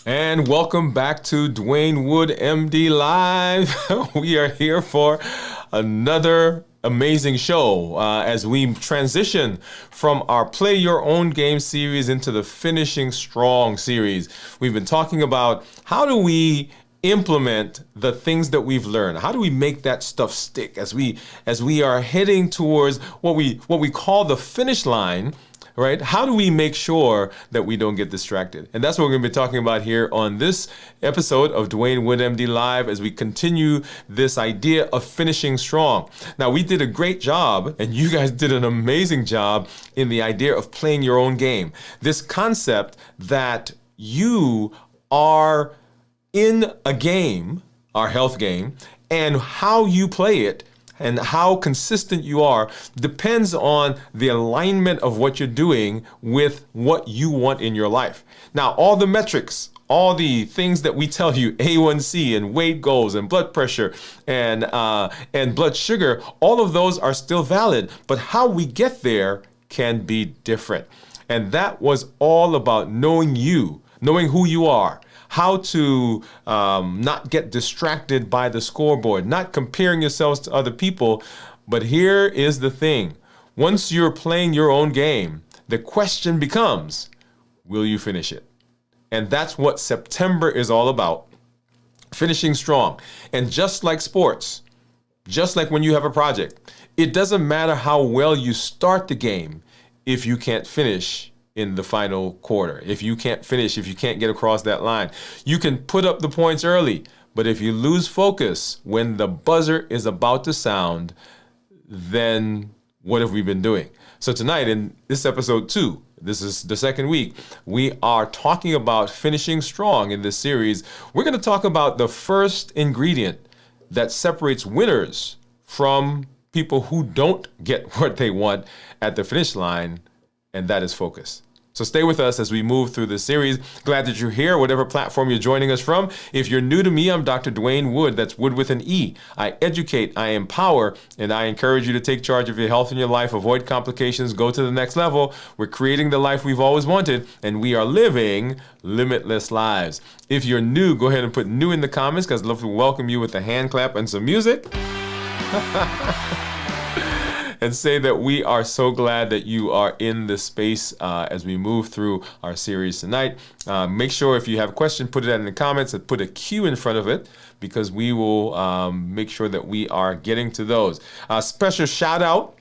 And welcome back to Dwain Woode, MD Live. We are here for another amazing show as we transition from our Play Your Own Game series into the Finishing Strong series. We've been talking about how do we implement the things that we've learned. How do we make that stuff stick as we are heading towards what we call the finish line? Right? How do we make sure that we don't get distracted? And that's what we're going to be talking about here on this episode of Dwain Woode MD Live as we continue this idea of finishing strong. Now, we did a great job, and you guys did an amazing job in the idea of playing your own game. This concept that you are in a game, our health game, and how you play it and how consistent you are depends on the alignment of what you're doing with what you want in your life. Now, all the metrics, all the things that we tell you, A1C and weight goals and blood pressure and blood sugar, all of those are still valid, but how we get there can be different. And that was all about knowing you, knowing who you are, how to not get distracted by the scoreboard, not comparing yourselves to other people. But here is the thing. Once you're playing your own game, the question becomes, will you finish it? And that's what September is all about, finishing strong. And just like sports, just like when you have a project, it doesn't matter how well you start the game if you can't finish in the final quarter. If you can't finish, if you can't get across that line, you can put up the points early, but if you lose focus when the buzzer is about to sound, then what have we been doing? So tonight in this episode 2, this is the second week, we are talking about finishing strong in this series. We're going to talk about the first ingredient that separates winners from people who don't get what they want at the finish line, and that is focus. So stay with us as we move through this series. Glad that you're here, whatever platform you're joining us from. If you're new to me, I'm Dr. Dwain Woode. That's Wood with an E. I educate, I empower, and I encourage you to take charge of your health and your life, avoid complications, go to the next level. We're creating the life we've always wanted, and we are living limitless lives. If you're new, go ahead and put new in the comments because I'd love to welcome you with a hand clap and some music. And say that we are so glad that you are in this space as we move through our series tonight. Make sure if you have a question, put it in the comments and put a Q in front of it because we will make sure that we are getting to those. Special shout out.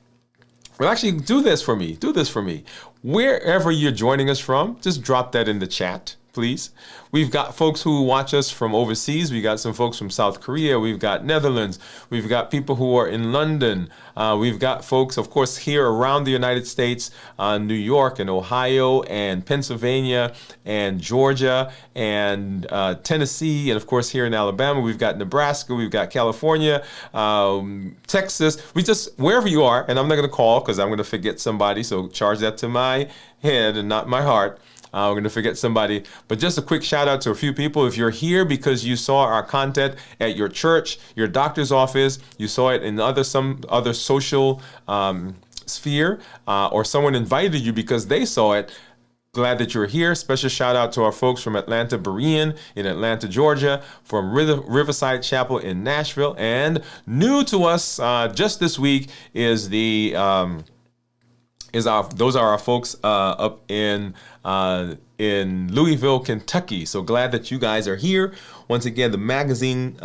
Well, actually, do this for me. Wherever you're joining us from, just drop that in the chat, please. We've got folks who watch us from overseas. We got some folks from South Korea. We've got Netherlands. We've got people who are in London. We've got folks, of course, here around the United States, New York and Ohio and Pennsylvania and Georgia and Tennessee. And of course, here in Alabama, we've got Nebraska. We've got California, Texas. Wherever you are, and I'm not going to call because I'm going to forget somebody. So charge that to my head and not my heart. We're going to forget somebody, but just a quick shout out to a few people. If you're here because you saw our content at your church, your doctor's office, you saw it in some other social sphere, or someone invited you because they saw it, glad that you're here. Special shout out to our folks from Atlanta Berean in Atlanta, Georgia, from Riverside Chapel in Nashville, and new to us just this week is those are our folks up in Louisville, Kentucky. So glad that you guys are here. Once again, the Magazine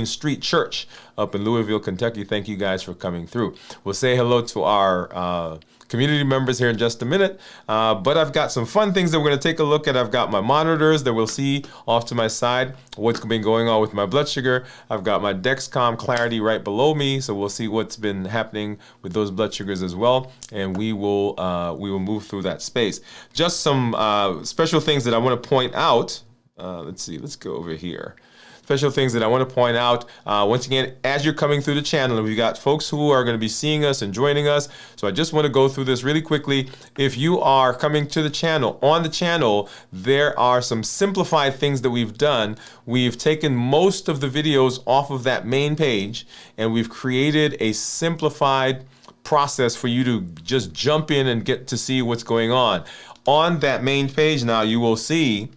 Street Church up in Louisville, Kentucky. Thank you guys for coming through. We'll say hello to our community members here in just a minute. But I've got some fun things that we're going to take a look at. I've got my monitors that we'll see off to my side, what's been going on with my blood sugar. I've got my Dexcom Clarity right below me, so we'll see what's been happening with those blood sugars as well, and we will move through that space. Just some special things that I want to point out. Let's go over here. Special things that I want to point out. Once again, as you're coming through the channel, we've got folks who are going to be seeing us and joining us. So I just want to go through this really quickly. If you are coming to the channel, on the channel, there are some simplified things that we've done. We've taken most of the videos off of that main page, and we've created a simplified process for you to just jump in and get to see what's going on. On that main page now, you will see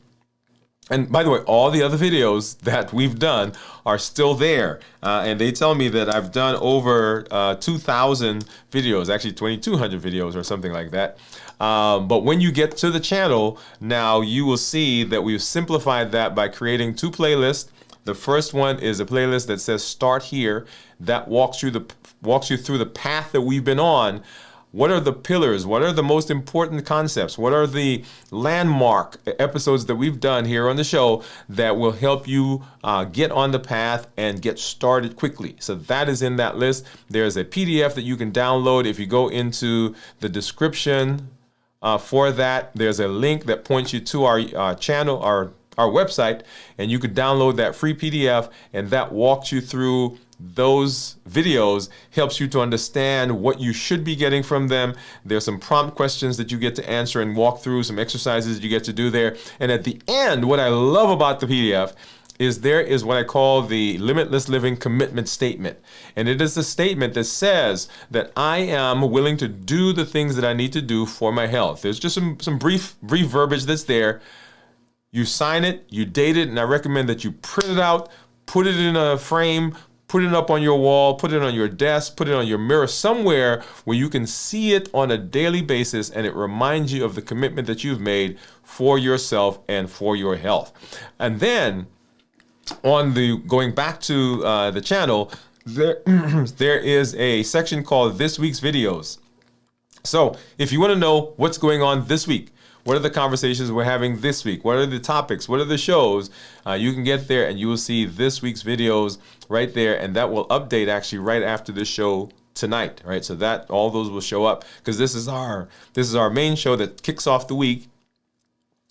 And by the way, all the other videos that we've done are still there. And they tell me that I've done over 2,000 videos, actually 2,200 videos or something like that. But when you get to the channel, now you will see that we've simplified that by creating two playlists. The first one is a playlist that says Start Here. That walks you through the path that we've been on. What are the pillars? What are the most important concepts? What are the landmark episodes that we've done here on the show that will help you get on the path and get started quickly? So that is in that list. There's a PDF that you can download. If you go into the description for that, there's a link that points you to our channel, our website, and you could download that free PDF, and that walks you through those videos, helps you to understand what you should be getting from them. There's some prompt questions that you get to answer and walk through, some exercises you get to do there. And at the end, what I love about the PDF is there is what I call the Limitless Living Commitment Statement. And it is a statement that says that I am willing to do the things that I need to do for my health. There's just some brief verbiage that's there. You sign it, you date it, and I recommend that you print it out, put it in a frame, put it up on your wall, put it on your desk, put it on your mirror, somewhere where you can see it on a daily basis, and it reminds you of the commitment that you've made for yourself and for your health. And then, going back to the channel, there is a section called This Week's Videos. So if you want to know what's going on this week, what are the conversations we're having this week? What are the topics? What are the shows? You can get there and you will see this week's videos right there, and that will update actually right after this show tonight, right? So that all those will show up because this is our main show that kicks off the week.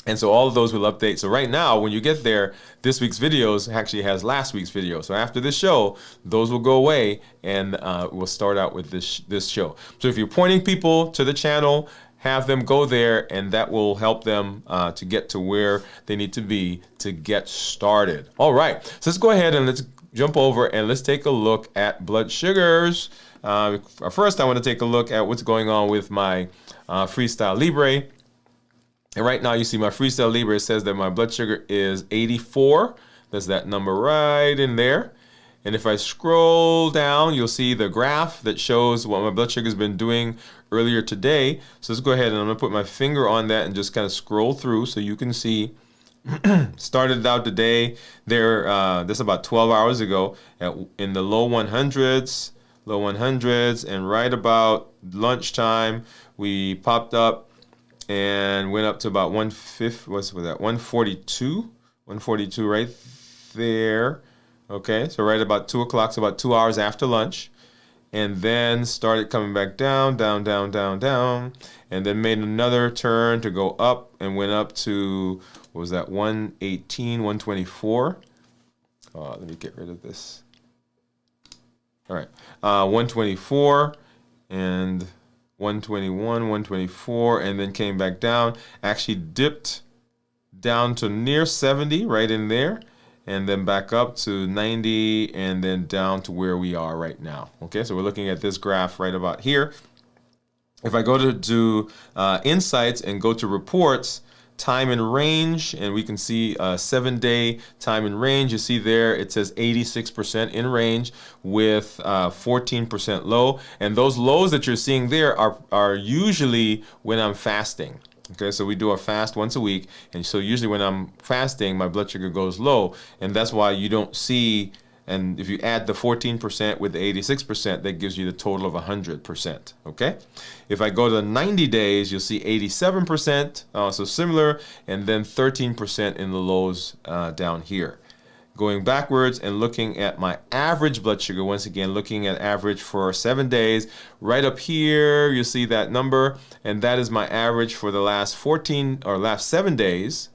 And so all of those will update. So right now, when you get there, this week's videos actually has last week's video. So after this show, those will go away, and we'll start out with this show. So if you're pointing people to the channel, have them go there, and that will help them to get to where they need to be to get started. All right, so let's go ahead and let's jump over and let's take a look at blood sugars. First, I want to take a look at what's going on with my Freestyle Libre. And right now, you see my Freestyle Libre says that my blood sugar is 84. That's that number right in there. And if I scroll down, you'll see the graph that shows what my blood sugar has been doing earlier today. So let's go ahead and I'm going to put my finger on that and just kind of scroll through so you can see. Started out today there, this about 12 hours ago in the low 100s, and right about lunchtime, we popped up and went up to about 142 right there. Okay, so right about 2 o'clock, so about 2 hours after lunch, and then started coming back down, and then made another turn to go up and went up to, what was that, 118, 124. Let me get rid of this. All right, 124 and 121, 124, and then came back down. Actually dipped down to near 70 right in there, and then back up to 90, and then down to where we are right now. Okay, so we're looking at this graph right about here. If I go to Insights and go to Reports, Time in Range, and we can see 7-day time in range. You see there it says 86% in range with 14% low. And those lows that you're seeing there are usually when I'm fasting. Okay, so we do a fast once a week, and so usually when I'm fasting, my blood sugar goes low, and that's why you don't see, and if you add the 14% with the 86%, that gives you the total of 100%, okay? If I go to 90 days, you'll see 87%, so similar, and then 13% in the lows down here. Going backwards and looking at my average blood sugar, once again, looking at average for 7 days, right up here, you see that number, and that is my average for the last 7 days.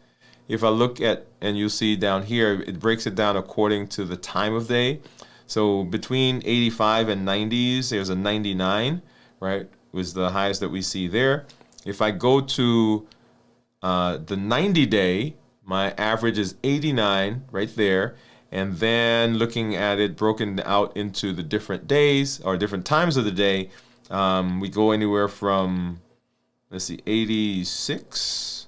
If I look at, and you see down here, it breaks it down according to the time of day. So between 85 and 90s, there's a 99, right, was the highest that we see there. If I go to the 90-day, my average is 89 right there, and then looking at it broken out into the different days or different times of the day, we go anywhere from, let's see, 86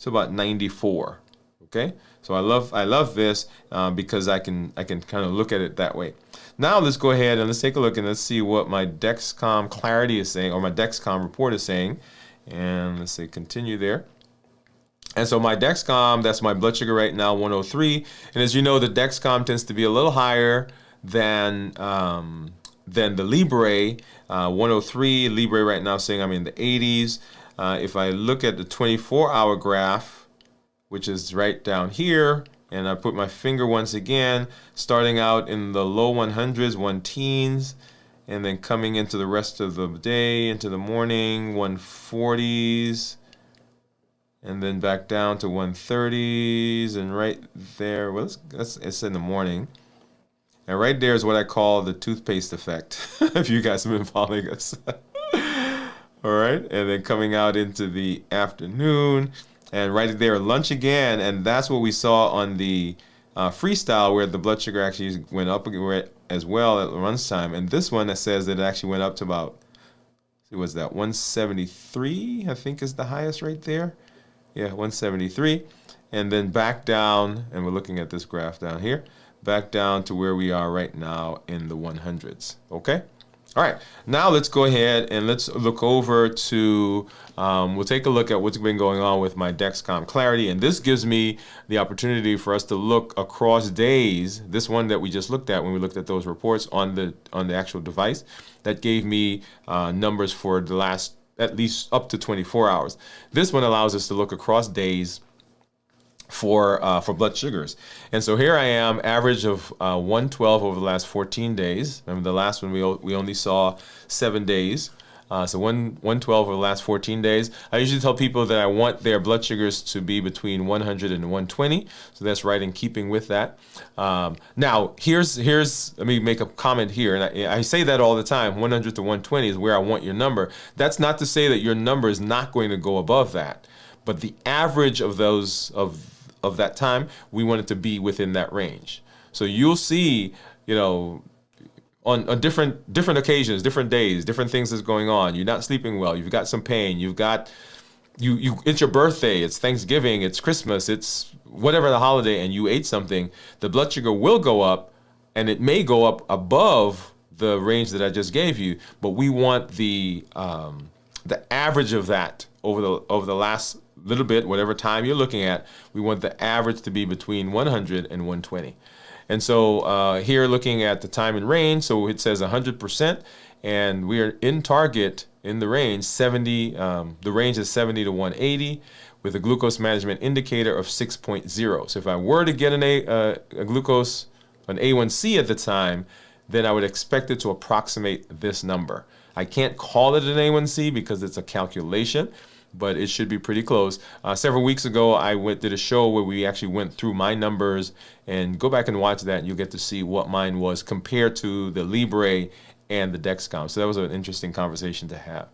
to about 94, okay? So I love this because I can kind of look at it that way. Now let's go ahead and let's take a look and let's see what my Dexcom Clarity is saying, or my Dexcom report is saying. And let's say continue there. And so my Dexcom, that's my blood sugar right now, 103. And as you know, the Dexcom tends to be a little higher than the Libre. 103, Libre right now saying I'm in the 80s. If I look at the 24-hour graph, which is right down here, and I put my finger once again, starting out in the low 100s, 110s, and then coming into the rest of the day, into the morning, 140s, and then back down to 130s, and right there, well, it's in the morning. And right there is what I call the toothpaste effect, if you guys have been following us. All right, and then coming out into the afternoon, and right there, lunch again, and that's what we saw on the freestyle, where the blood sugar actually went up as well at lunchtime. And this one that says that it actually went up to about, was that 173? I think is the highest right there. Yeah, 173, and then back down, and we're looking at this graph down here, back down to where we are right now in the 100s. Okay. All right, now let's go ahead and let's look over to, we'll take a look at what's been going on with my Dexcom Clarity, and this gives me the opportunity for us to look across days. This one that we just looked at when we looked at those reports on the actual device, that gave me numbers for the last at least up to 24 hours. This one allows us to look across days for blood sugars. And so here I am, average of 112 over the last 14 days. Remember the last one we only saw 7 days. So 112 over the last 14 days. I usually tell people that I want their blood sugars to be between 100 and 120. So that's right in keeping with that. Now, here's let me make a comment here. And I say that all the time, 100 to 120 is where I want your number. That's not to say that your number is not going to go above that. But the average of those, of that time, we want it to be within that range. So you'll see, you know, on different occasions, different days, different things that's going on. You're not sleeping well. You've got some pain. You've got it's your birthday. It's Thanksgiving. It's Christmas. It's whatever the holiday, and you ate something. The blood sugar will go up, and it may go up above the range that I just gave you. But we want the average of that over the last little bit, whatever time you're looking at. We want the average to be between 100 and 120. And so here looking at the time and range, so it says 100%, and we are in target in the range 70. The range is 70 to 180 with a glucose management indicator of 6.0. So if I were to get a glucose, an A1C at the time, then I would expect it to approximate this number. I can't call it an A1C because it's a calculation, but it should be pretty close. Several weeks ago, I did a show where we actually went through my numbers, and go back and watch that, and you'll get to see what mine was compared to the Libre and the Dexcom. So that was an interesting conversation to have.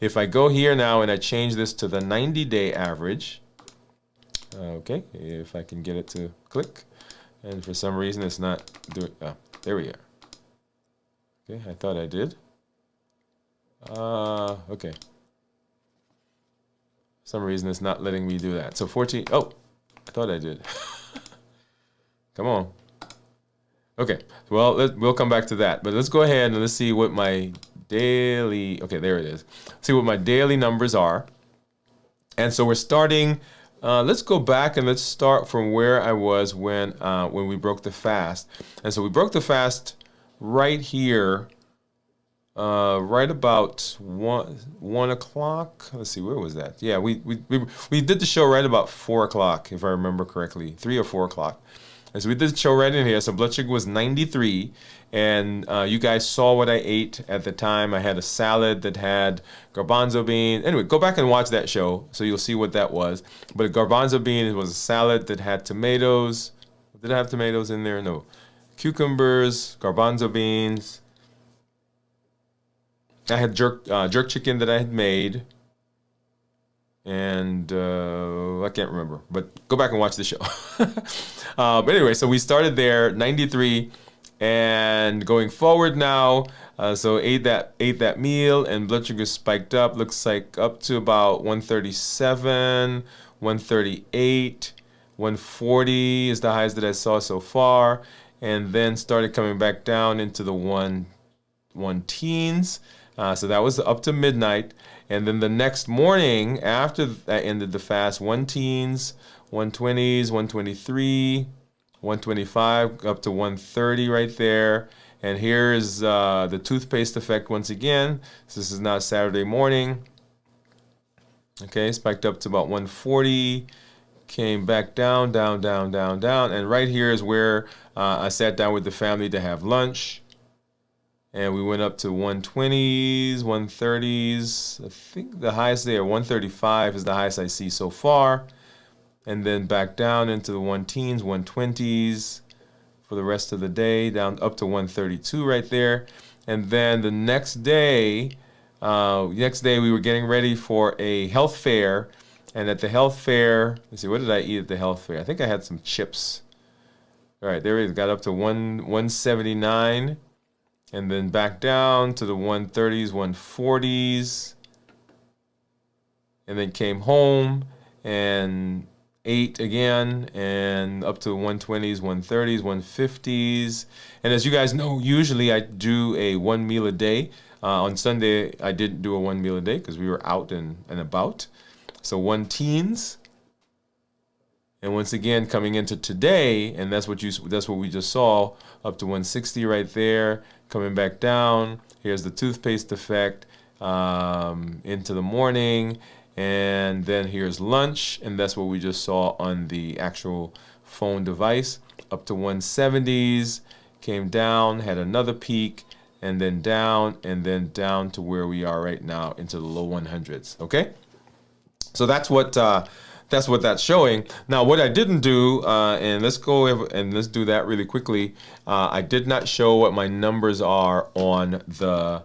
If I go here now and I change this to the 90-day average, okay, if I can get it to click, and for some reason it's not doing, there we are. Okay, I thought I did. Okay. Some reason it's not letting me do that. So 14, oh, I thought I did. Come on. Okay, well, we'll come back to that. But let's go ahead and let's see what my daily, okay, there it is. See what my daily numbers are. And so we're starting, let's go back and let's start from where I was when we broke the fast. And so we broke the fast right here. Right about 1 o'clock. Let's see, where was that? Yeah, we did the show right about 4 o'clock, if I remember correctly, 3 or 4 o'clock. And so we did the show right in here. So blood sugar was 93, and you guys saw what I ate at the time. I had a salad that had garbanzo bean. Anyway, go back and watch that show so you'll see what that was. But a garbanzo bean was a salad that had tomatoes. Did I have tomatoes in there? No. Cucumbers, garbanzo beans. I had jerk chicken that I had made, and I can't remember, but go back and watch the show. But anyway, so we started there, 93, and going forward now, so ate that meal, and blood sugar spiked up, looks like up to about 137, 138, 140 is the highs that I saw so far, and then started coming back down into the one teens. So that was up to midnight. And then the next morning, after I ended the fast, one teens, 120s, 123, 125, up to 130 right there. And here is the toothpaste effect once again. So this is now Saturday morning. Okay, spiked up to about 140, came back down, down, down, down, down. And right here is where I sat down with the family to have lunch. And we went up to 120s, 130s. I think the highest there, 135 is the highest I see so far. And then back down into the 110s, 120s for the rest of the day, down up to 132 right there. And then the next day we were getting ready for a health fair. And at the health fair, let's see, what did I eat at the health fair? I think I had some chips. All right, there it is. Got up to 179. And then back down to the 130s, 140s. And then came home and ate again, and up to 120s, 130s, 150s. And as you guys know, usually I do a one meal a day. On Sunday, I didn't do a one meal a day because we were out and about. So one teens. And once again, coming into today, and that's what we just saw, up to 160 right there, coming back down. Here's the toothpaste effect into the morning, and then here's lunch, and that's what we just saw on the actual phone device. Up to 170s, came down, had another peak, and then down to where we are right now, into the low 100s. Okay, so that's what that's showing. Now, what I didn't do, and let's go and let's do that really quickly. I did not show what my numbers are on the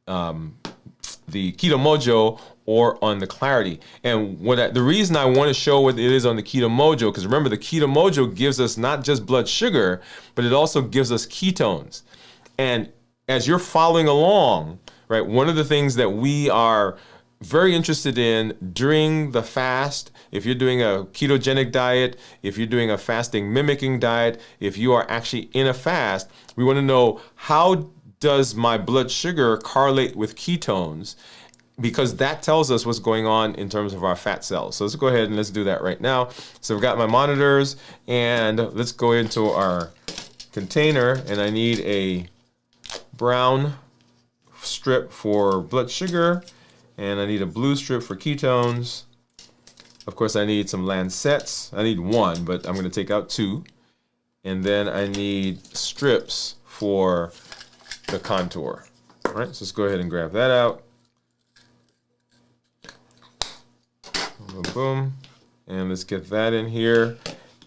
Keto Mojo or on the Clarity. And the reason I want to show what it is on the Keto Mojo, because remember, the Keto Mojo gives us not just blood sugar, but it also gives us ketones. And as you're following along, right, one of the things that we are very interested in during the fast, if you're doing a ketogenic diet, if you're doing a fasting mimicking diet, if you are actually in a fast, we want to know, how does my blood sugar correlate with ketones? Because that tells us what's going on in terms of our fat cells. So let's go ahead and let's do that right now. So I've got my monitors, and let's go into our container, and I need a brown strip for blood sugar, and I need a blue strip for ketones. Of course, I need some Lancets. I need one, but I'm going to take out two. And then I need strips for the contour. All right, so let's go ahead and grab that out. Boom, boom. And let's get that in here.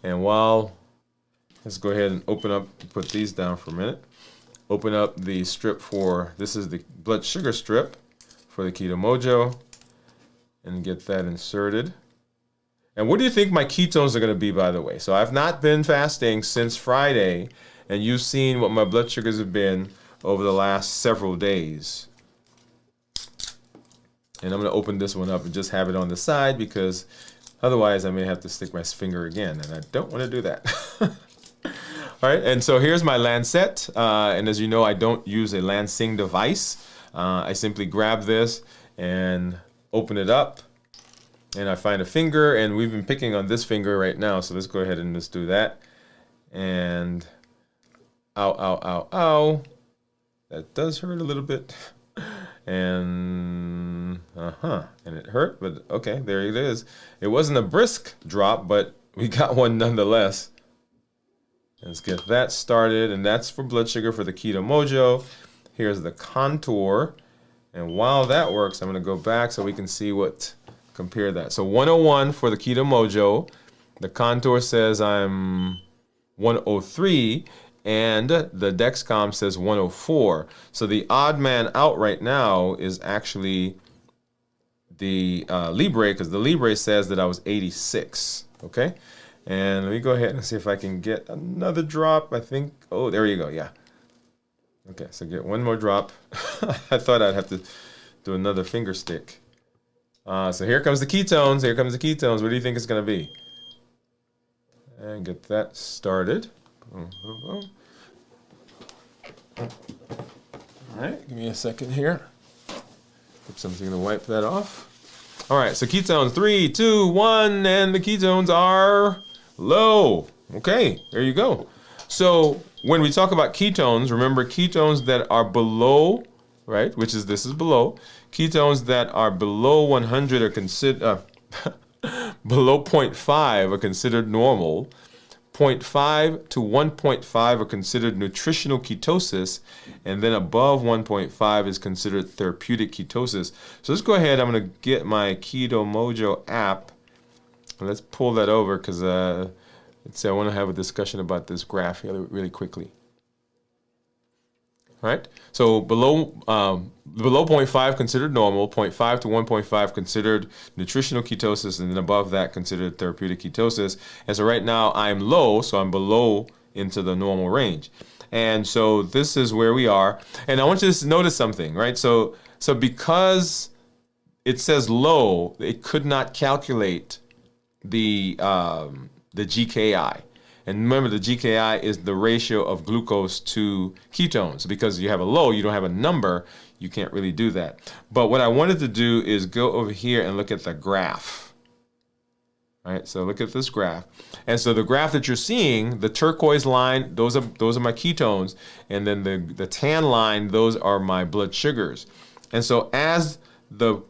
And let's go ahead and put these down for a minute. Open up the strip this is the blood sugar strip for the Keto Mojo, and get that inserted. And what do you think my ketones are going to be, by the way? So I've not been fasting since Friday, and you've seen what my blood sugars have been over the last several days. And I'm going to open this one up and just have it on the side, because otherwise I may have to stick my finger again, and I don't want to do that. All right, and so here's my Lancet, and as you know, I don't use a lancing device. I simply grab this and open it up, and I find a finger, and we've been picking on this finger right now, so let's go ahead and just do that. And ow, ow, ow, ow. That does hurt a little bit. And and it hurt, but okay, there it is. It wasn't a brisk drop, but we got one nonetheless. Let's get that started, and that's for blood sugar for the Keto Mojo. Here's the contour, and while that works, I'm going to go back so we can see compare that. So 101 for the Keto Mojo. The contour says I'm 103, and the Dexcom says 104. So the odd man out right now is actually the Libre, because the Libre says that I was 86. Okay, and let me go ahead and see if I can get another drop. I think, oh, there you go, yeah. Okay, so get one more drop. I thought I'd have to do another finger stick. So here comes the ketones. Here comes the ketones. What do you think it's going to be? and get that started. All right, give me a second here. Get something to wipe that off. All right, so ketones, 3, 2, 1, and the ketones are low. Okay, there you go. So when we talk about ketones, remember ketones that are below, right, which is this is below. Ketones that are below 100 are considered, below 0.5 are considered normal. 0.5 to 1.5 are considered nutritional ketosis, and then above 1.5 is considered therapeutic ketosis. So let's go ahead. I'm going to get my Keto Mojo app, and let's pull that over because let's say I want to have a discussion about this graph really quickly. All right, so below 0.5 considered normal, 0.5 to 1.5 considered nutritional ketosis, and then above that considered therapeutic ketosis. And so right now I'm low, so I'm below into the normal range. And so this is where we are. And I want you to notice something, right? So because it says low, it could not calculate the GKI. And remember, the GKI is the ratio of glucose to ketones. Because you have a low, you don't have a number, you can't really do that. But what I wanted to do is go over here and look at the graph. All right, so look at this graph. And so the graph that you're seeing, the turquoise line, those are my ketones. And then the tan line, those are my blood sugars. And so as the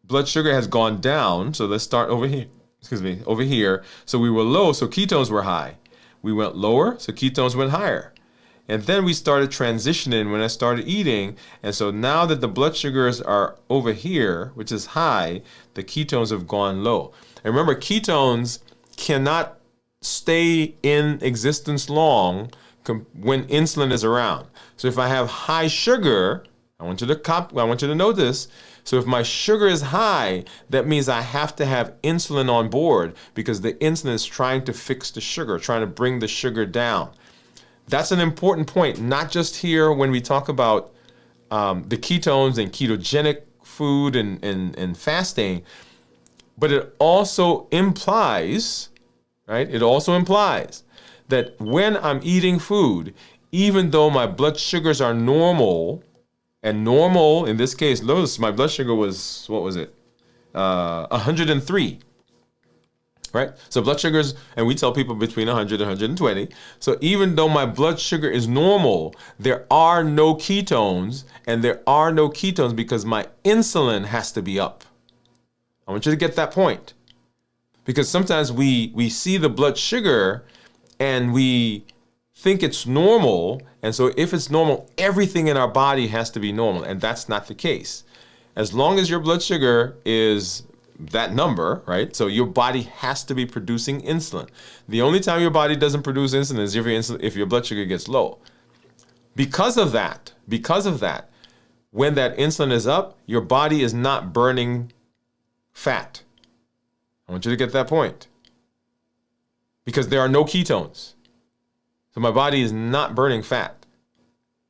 blood sugar has gone down, so let's start over here. Over here. So we were low, so ketones were high. We went lower, so ketones went higher. And then we started transitioning when I started eating. And so now that the blood sugars are over here, which is high, the ketones have gone low. And remember, ketones cannot stay in existence long when insulin is around. So if I have high sugar, I want you to know this. So if my sugar is high, that means I have to have insulin on board because the insulin is trying to fix the sugar, trying to bring the sugar down. That's an important point, not just here when we talk about the ketones and ketogenic food and fasting, but it also implies, right? It also implies that when I'm eating food, even though my blood sugars are normal, and normal, in this case, notice my blood sugar was, what was it? 103, right? So blood sugars, and we tell people between 100 and 120. So even though my blood sugar is normal, there are no ketones, and there are no ketones because my insulin has to be up. I want you to get that point. Because sometimes we see the blood sugar and we think it's normal, and so if it's normal, everything in our body has to be normal, and that's not the case. As long as your blood sugar is that number, right? So your body has to be producing insulin. The only time your body doesn't produce insulin is if your blood sugar gets low. Because of that, when that insulin is up, your body is not burning fat. I want you to get that point. Because there are no ketones. So my body is not burning fat,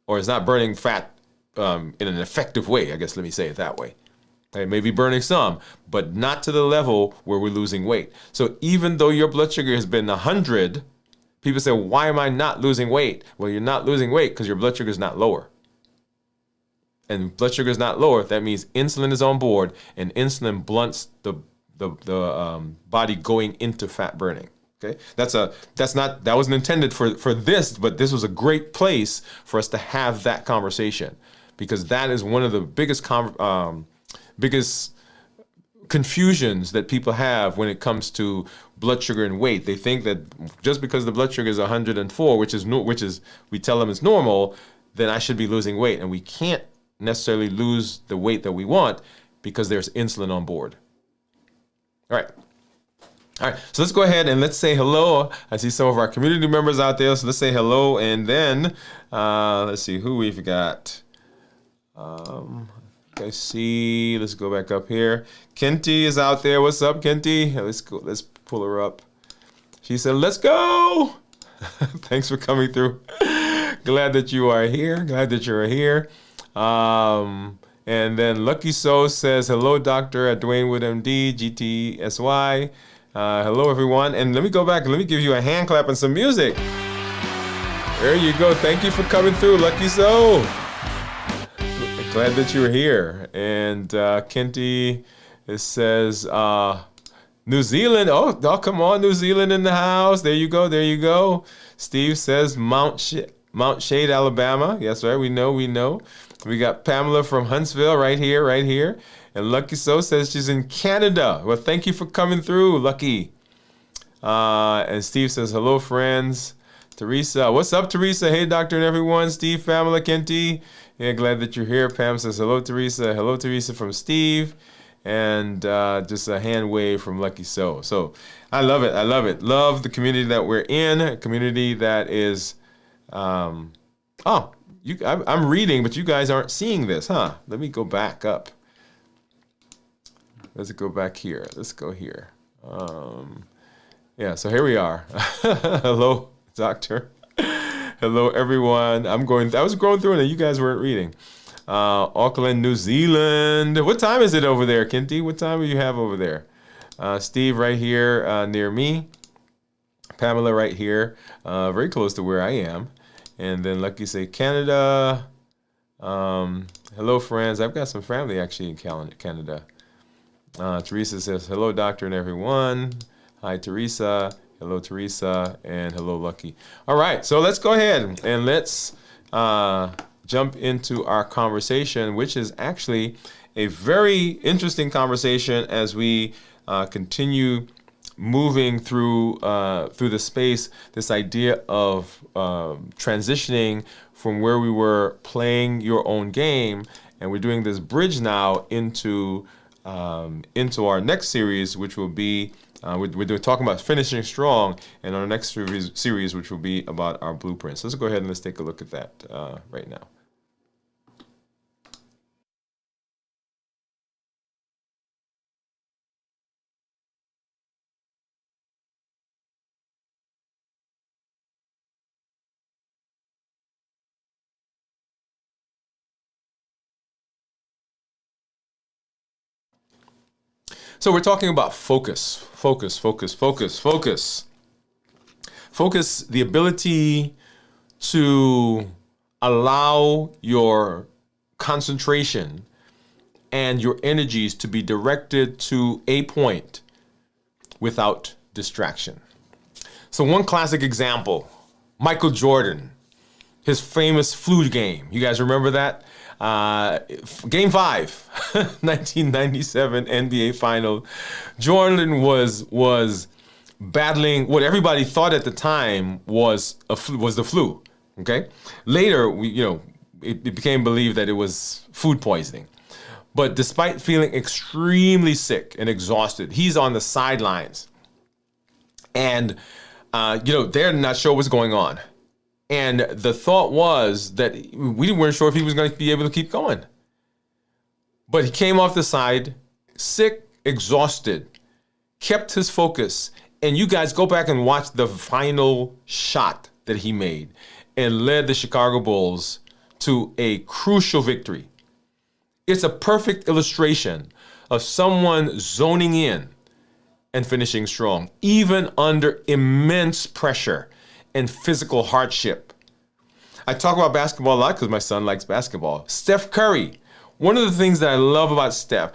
or it's not burning fat in an effective way, I guess, let me say it that way. It may be burning some, but not to the level where we're losing weight. So even though your blood sugar has been 100, people say, why am I not losing weight? Well, you're not losing weight because your blood sugar is not lower. And blood sugar is not lower, that means insulin is on board, and insulin blunts the body going into fat burning. Okay, that wasn't intended for this, but this was a great place for us to have that conversation, because that is one of the biggest confusions that people have when it comes to blood sugar and weight. They think that just because the blood sugar is 104, which is we tell them is normal, then I should be losing weight, and we can't necessarily lose the weight that we want because there's insulin on board. All right, so let's go ahead and let's say hello. I see some of our community members out there, so let's say hello, and then let's see who we've got. I see, let's go back up here. Kenty is out there. What's up, Kenty? Let's pull her up. She said, let's go. Thanks for coming through. Glad that you are here. Glad that you're here. And then Lucky Soul says, hello, doctor, at Dwain Woode, MD, GTSY. Hello, everyone. And let me go back and let me give you a hand clap and some music. There you go. Thank you for coming through. Lucky so. Glad that you're here. And Kenty, it says New Zealand. Oh, come on, New Zealand in the house. There you go. There you go. Steve says Mount Shade, Alabama. Yes, right. We know. We got Pamela from Huntsville right here. And Lucky So says she's in Canada. Well, thank you for coming through, Lucky. And Steve says, hello, friends. Teresa, what's up, Teresa? Hey, doctor and everyone. Steve, Pamela, Kenty. Yeah, glad that you're here. Pam says, hello, Teresa. Hello, Teresa from Steve. And just a hand wave from Lucky So. So I love it. Love the community that we're in. A community that is, I'm reading, but you guys aren't seeing this, huh? Let me go back up. Let's go back here. Let's go here. Yeah, so here we are. Hello, doctor. Hello, everyone. I was going through it and you guys weren't reading. Auckland, New Zealand. What time is it over there, Kenty? What time do you have over there? Steve right here near me. Pamela right here, very close to where I am. And then Lucky say Canada. Hello, friends. I've got some family actually in Canada. Teresa says, hello, doctor and everyone. Hi, Teresa. Hello, Teresa. And hello, Lucky. All right, so let's go ahead and let's jump into our conversation, which is actually a very interesting conversation as we continue moving through the space, this idea of transitioning from where we were playing your own game, and we're doing this bridge now into our next series, which will be we're talking about finishing strong, and our next series, which will be about our blueprints. Let's go ahead and let's take a look at that right now. So we're talking about focus. Focus, the ability to allow your concentration and your energies to be directed to a point without distraction. So one classic example, Michael Jordan, his famous flu game. You guys remember that? Game 5, 1997 NBA Final. Jordan was battling what everybody thought at the time was the flu. Okay, later it became believed that it was food poisoning. But despite feeling extremely sick and exhausted, he's on the sidelines, and they're not sure what's going on. And the thought was that we weren't sure if he was going to be able to keep going. But he came off the side, sick, exhausted, kept his focus. And you guys go back and watch the final shot that he made and led the Chicago Bulls to a crucial victory. It's a perfect illustration of someone zoning in and finishing strong, even under immense pressure and physical hardship. I talk about basketball a lot because my son likes basketball. Steph Curry. One of the things that I love about Steph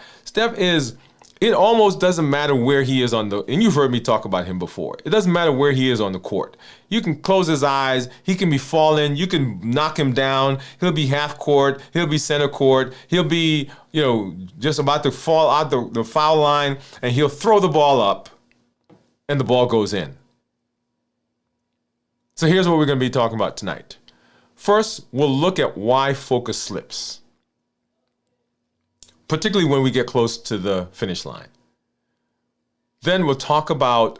is it almost doesn't matter where he is and you've heard me talk about him before. It doesn't matter where he is on the court. You can close his eyes. He can be falling. You can knock him down. He'll be half court. He'll be center court. He'll be, just about to fall out the foul line, and he'll throw the ball up and the ball goes in. So here's what we're going to be talking about tonight. First, we'll look at why focus slips, particularly when we get close to the finish line. Then we'll talk about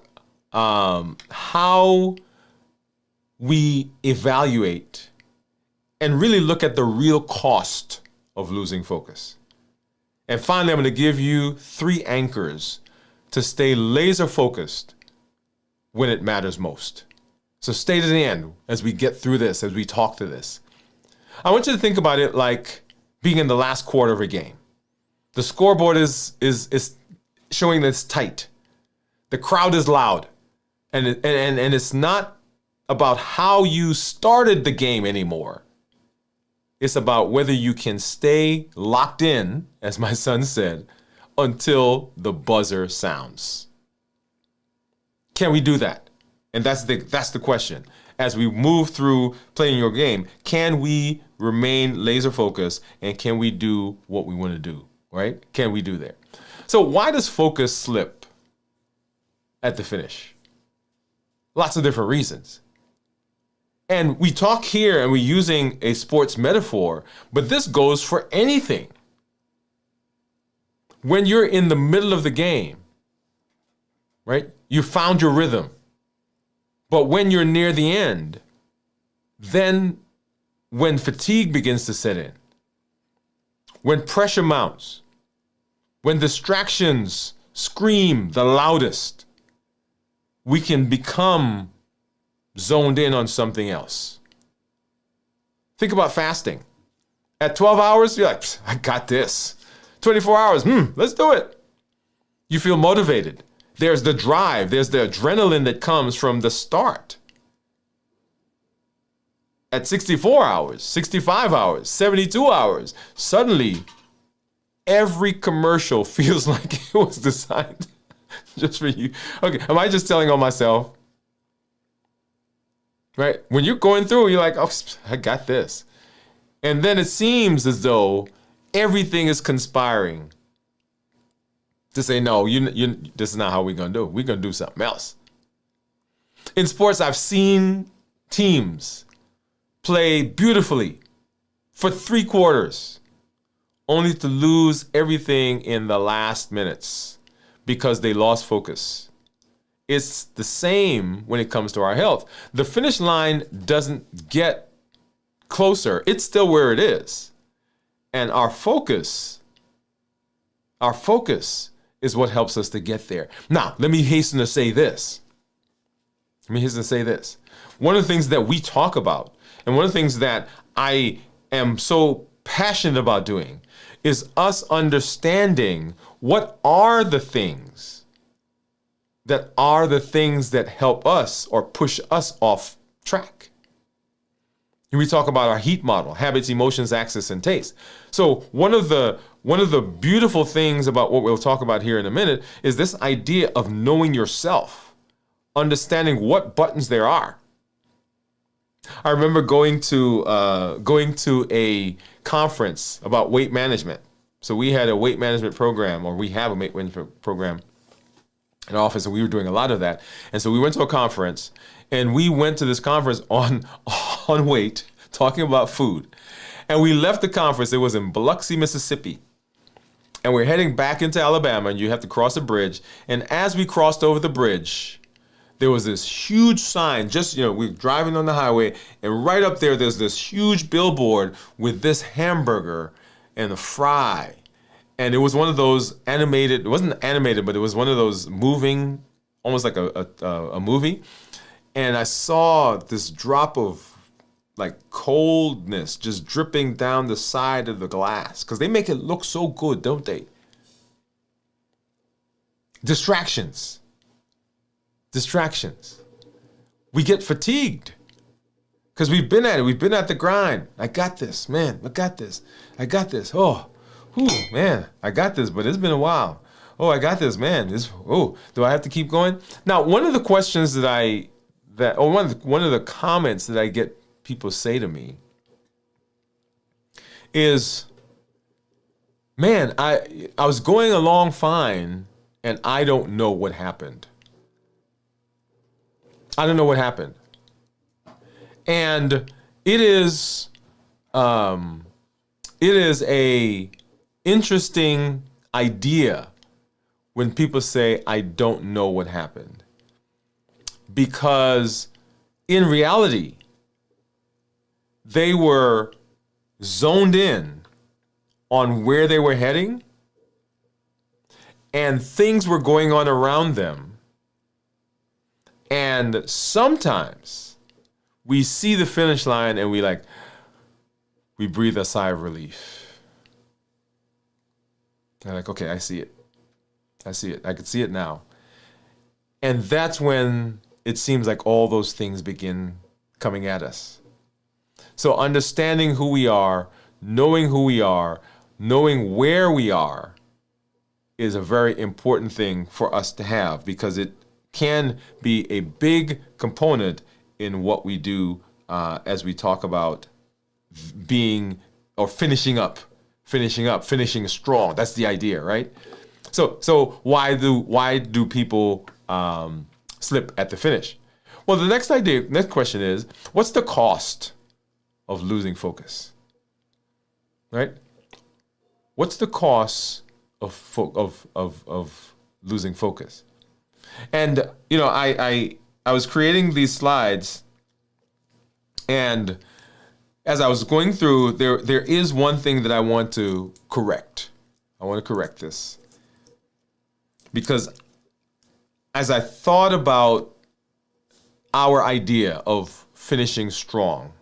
how we evaluate and really look at the real cost of losing focus. And finally, I'm going to give you 3 anchors to stay laser focused when it matters most. So stay to the end as we get through this, as we talk through this. I want you to think about it like being in the last quarter of a game. The scoreboard is showing that it's tight. The crowd is loud. And it's not about how you started the game anymore. It's about whether you can stay locked in, as my son said, until the buzzer sounds. Can we do that? And that's the question. As we move through playing your game, can we remain laser focused and can we do what we want to do, right? Can we do that? So why does focus slip at the finish? Lots of different reasons. And we talk here and we're using a sports metaphor, but this goes for anything. When you're in the middle of the game, right? You found your rhythm. But when you're near the end, then when fatigue begins to set in, when pressure mounts, when distractions scream the loudest, we can become zoned in on something else. Think about fasting. At 12 hours, you're like, I got this. 24 hours, let's do it. You feel motivated. There's the drive. There's the adrenaline that comes from the start. At 64 hours, 65 hours, 72 hours, suddenly every commercial feels like it was designed just for you. Okay, am I just telling on myself? Right? When you're going through, you're like, oh, I got this. And then it seems as though everything is conspiring to say, no, this is not how we're going to do it. We're going to do something else. In sports, I've seen teams play beautifully for 3 quarters, only to lose everything in the last minutes because they lost focus. It's the same when it comes to our health. The finish line doesn't get closer. It's still where it is. And our focus is what helps us to get there. Now, let me hasten to say this. One of the things that we talk about, and one of the things that I am so passionate about doing, is us understanding what are the things that help us or push us off track. And we talk about our HEAT model: habits, emotions, access, and taste. So one of the beautiful things about what we'll talk about here in a minute is this idea of knowing yourself, understanding what buttons there are. I remember going to a conference about weight management. So we had a weight management program, or we have a weight management program in our office, and we were doing a lot of that. And so we went to a conference, and we went to this conference on weight, talking about food. And we left the conference. It was in Biloxi, Mississippi. And we're heading back into Alabama, and you have to cross a bridge. And as we crossed over the bridge, there was this huge sign, we're driving on the highway, and right up there's this huge billboard with this hamburger and a fry. And it was one of those animated, it wasn't animated, but it was one of those moving, almost like a movie. And I saw this drop of like coldness just dripping down the side of the glass, because they make it look so good, don't they? Distractions. We get fatigued because we've been at it. We've been at the grind. I got this, man. I got this. Oh, man, I got this, but it's been a while. Oh, I got this, man. Do I have to keep going? Now, one of the questions one of the comments that I get people say to me is, man, I was going along fine and I don't know what happened. I don't know what happened. And it is a interesting idea when people say, I don't know what happened. Because in reality, they were zoned in on where they were heading, and things were going on around them. And sometimes we see the finish line and we breathe a sigh of relief. They're like, okay, I see it. I can see it now. And that's when it seems like all those things begin coming at us. So understanding who we are, knowing where we are is a very important thing for us to have, because it can be a big component in what we do as we talk about being or finishing strong. That's the idea, right? So why do people slip at the finish? Well, the next question is, what's the cost of losing focus? Right? What's the cost of losing focus? And I was creating these slides, and as I was going through, there is one thing that I want to correct. I want to correct this, because as I thought about our idea of finishing strong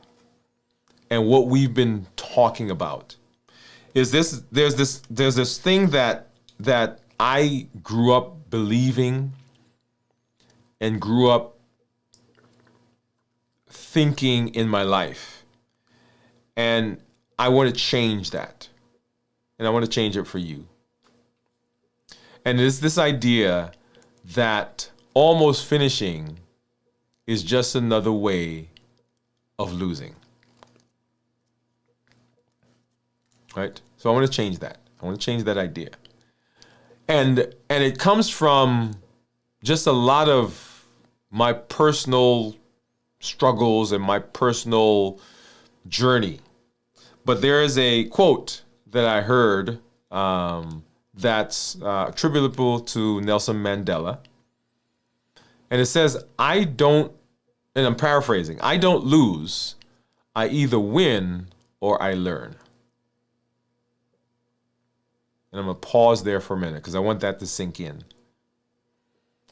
and what we've been talking about, is there's this thing that I grew up believing and grew up thinking in my life. And I want to change that. And I want to change it for you. And it's this idea that almost finishing is just another way of losing. Right? So I want to change that. I want to change that idea. And it comes from just a lot of my personal struggles and my personal journey. But there is a quote that I heard that's attributable to Nelson Mandela. And it says, and I'm paraphrasing, I don't lose, I either win or I learn. And I'm going to pause there for a minute because I want that to sink in.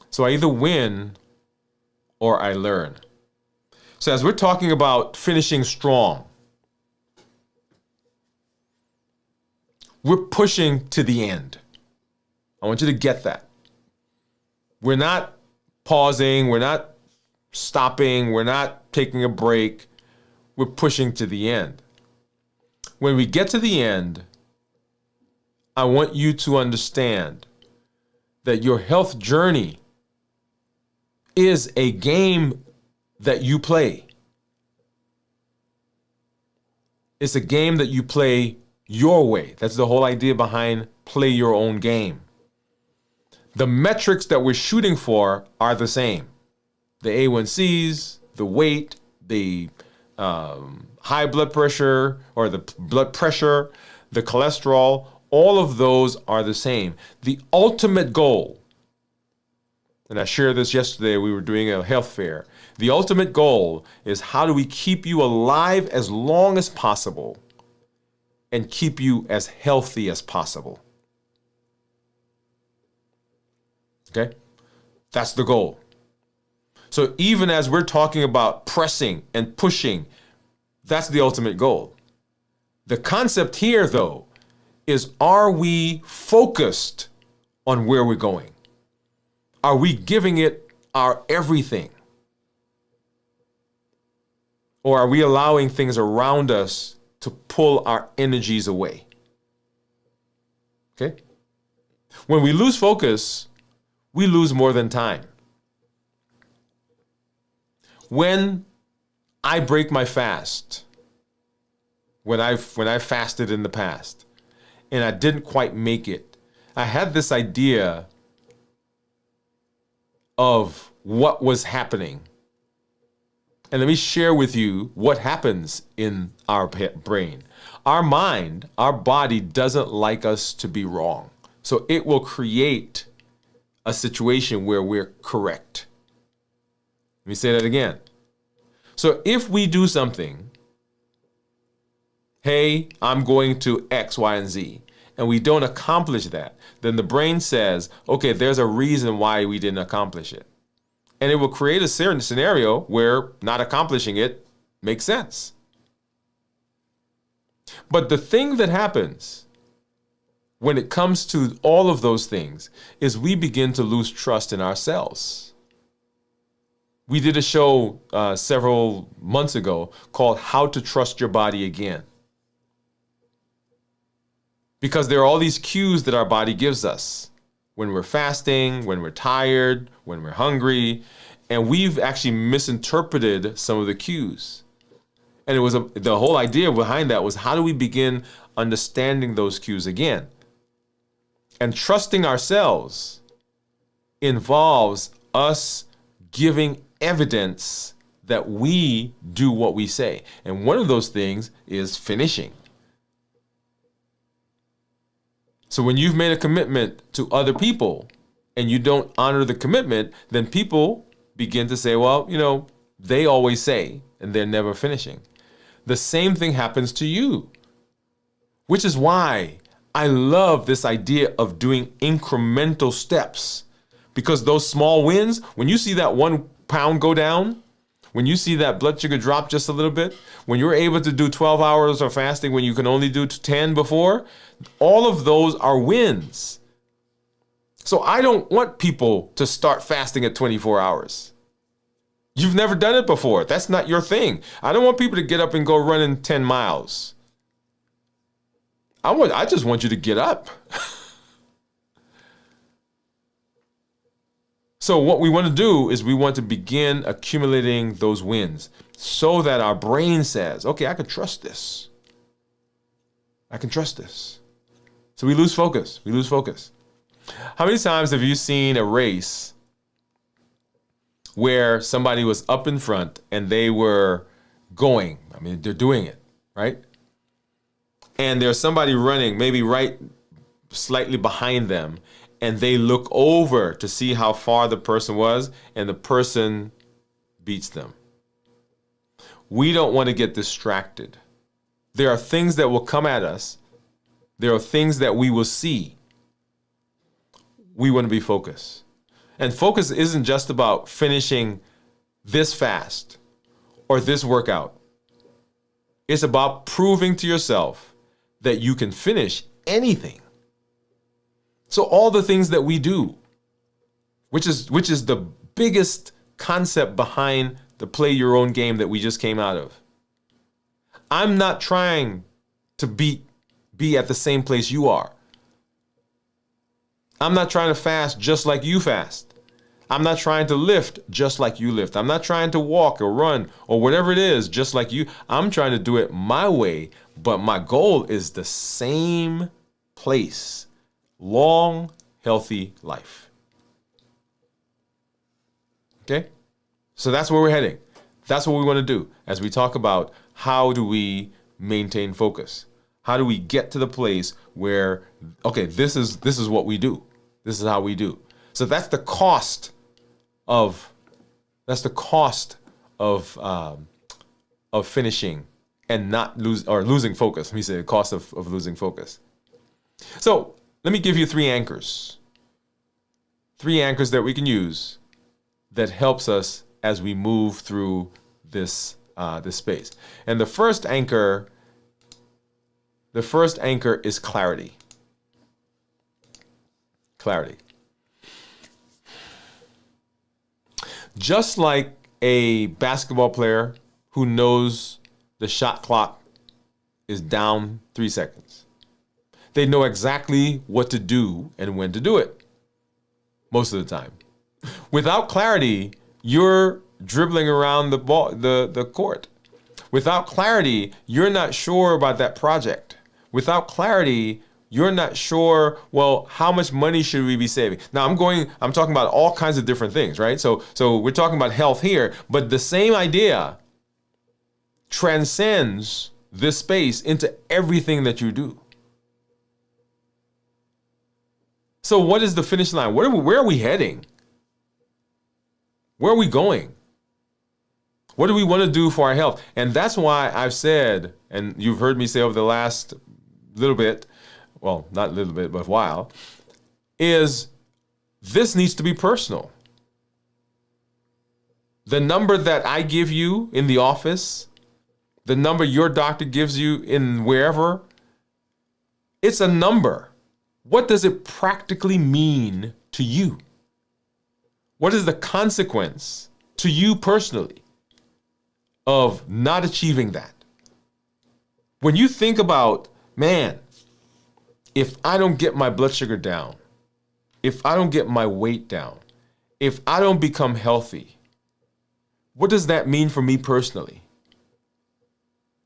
So I either win or I learn. So as we're talking about finishing strong, we're pushing to the end. I want you to get that. We're not pausing. We're not stopping. We're not taking a break. We're pushing to the end. When we get to the end, I want you to understand that your health journey is a game that you play. It's a game that you play your way. That's the whole idea behind play your own game. The metrics that we're shooting for are the same. The A1Cs, the weight, the high blood pressure or the blood pressure, the cholesterol, all of those are the same. The ultimate goal, and I shared this yesterday, we were doing a health fair. The ultimate goal is how do we keep you alive as long as possible and keep you as healthy as possible. Okay? That's the goal. So even as we're talking about pressing and pushing, that's the ultimate goal. The concept here, though, is are we focused on where we're going? Are we giving it our everything? Or are we allowing things around us to pull our energies away? Okay? When we lose focus, we lose more than time. When I break my fast, when I fasted in the past, and I didn't quite make it, I had this idea of what was happening. And let me share with you what happens in our brain. Our mind, our body doesn't like us to be wrong. So it will create a situation where we're correct. Let me say that again. So if we do something, hey, I'm going to X, Y, and Z, and we don't accomplish that, then the brain says, okay, there's a reason why we didn't accomplish it. And it will create a certain scenario where not accomplishing it makes sense. But the thing that happens when it comes to all of those things is we begin to lose trust in ourselves. We did a show several months ago called How to Trust Your Body Again. Because there are all these cues that our body gives us when we're fasting, when we're tired, when we're hungry, and we've actually misinterpreted some of the cues. And it was the whole idea behind that was, how do we begin understanding those cues again? And trusting ourselves involves us giving evidence that we do what we say. And one of those things is finishing. So when you've made a commitment to other people and you don't honor the commitment, then people begin to say, well, they always say, and they're never finishing. The same thing happens to you, which is why I love this idea of doing incremental steps, because those small wins, when you see that 1 pound go down, when you see that blood sugar drop just a little bit, when you're able to do 12 hours of fasting when you can only do 10 before, all of those are wins. So I don't want people to start fasting at 24 hours. You've never done it before. That's not your thing. I don't want people to get up and go running 10 miles. I just want you to get up. So what we want to do is we want to begin accumulating those wins so that our brain says, okay, I can trust this. I can trust this. So we lose focus. We lose focus. How many times have you seen a race where somebody was up in front and they were going? I mean, they're doing it, right? And there's somebody running maybe right slightly behind them, and they look over to see how far the person was, and the person beats them. We don't want to get distracted. There are things that will come at us. There are things that we will see. We want to be focused. And focus isn't just about finishing this fast or this workout. It's about proving to yourself that you can finish anything. So all the things that we do, which is the biggest concept behind the play your own game that we just came out of. I'm not trying to be at the same place you are. I'm not trying to fast just like you fast. I'm not trying to lift just like you lift. I'm not trying to walk or run or whatever it is just like you. I'm trying to do it my way, but my goal is the same place. Long, healthy life. Okay? So that's where we're heading. That's what we want to do as we talk about how do we maintain focus? How do we get to the place where, okay, this is what we do. This is how we do. So that's the cost of finishing and not losing focus. Let me say the cost of losing focus. So let me give you 3 anchors. 3 anchors that we can use that helps us as we move through this space. And the first anchor is clarity. Clarity. Just like a basketball player who knows the shot clock is down 3 seconds. They know exactly what to do and when to do it, most of the time. Without clarity, you're dribbling around the court. Without clarity, you're not sure about that project. Without clarity, you're not sure, well, how much money should we be saving? Now, I'm talking about all kinds of different things, right? So we're talking about health here, but the same idea transcends this space into everything that you do. So what is the finish line? Where are we heading? Where are we going? What do we want to do for our health? And that's why I've said, and you've heard me say over the last little bit, well, not a little bit, but a while, is this needs to be personal. The number that I give you in the office, the number your doctor gives you in wherever, it's a number. What does it practically mean to you? What is the consequence to you personally of not achieving that? When you think about, man, if I don't get my blood sugar down, if I don't get my weight down, if I don't become healthy, what does that mean for me personally?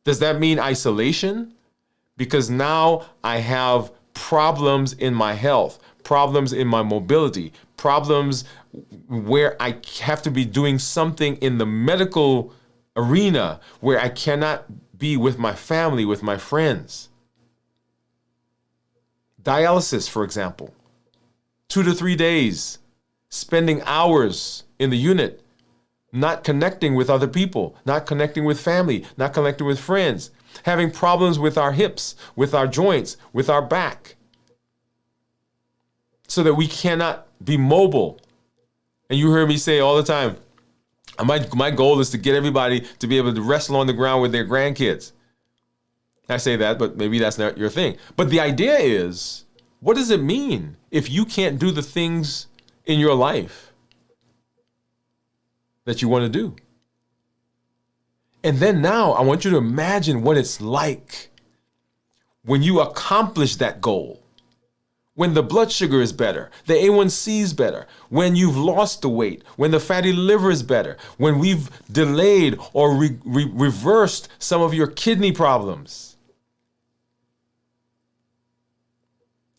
Does that mean isolation? Because now I have problems in my health, problems in my mobility, problems where I have to be doing something in the medical arena where I cannot be with my family, with my friends. Dialysis, for example, 2 to 3 days, spending hours in the unit, not connecting with other people, not connecting with family, not connecting with friends, having problems with our hips, with our joints, with our back, so that we cannot be mobile. And you hear me say all the time, my goal is to get everybody to be able to wrestle on the ground with their grandkids. I say that, but maybe that's not your thing. But the idea is, what does it mean if you can't do the things in your life that you want to do? And then now I want you to imagine what it's like when you accomplish that goal. When the blood sugar is better, the A1C is better, when you've lost the weight, when the fatty liver is better, when we've delayed or reversed some of your kidney problems.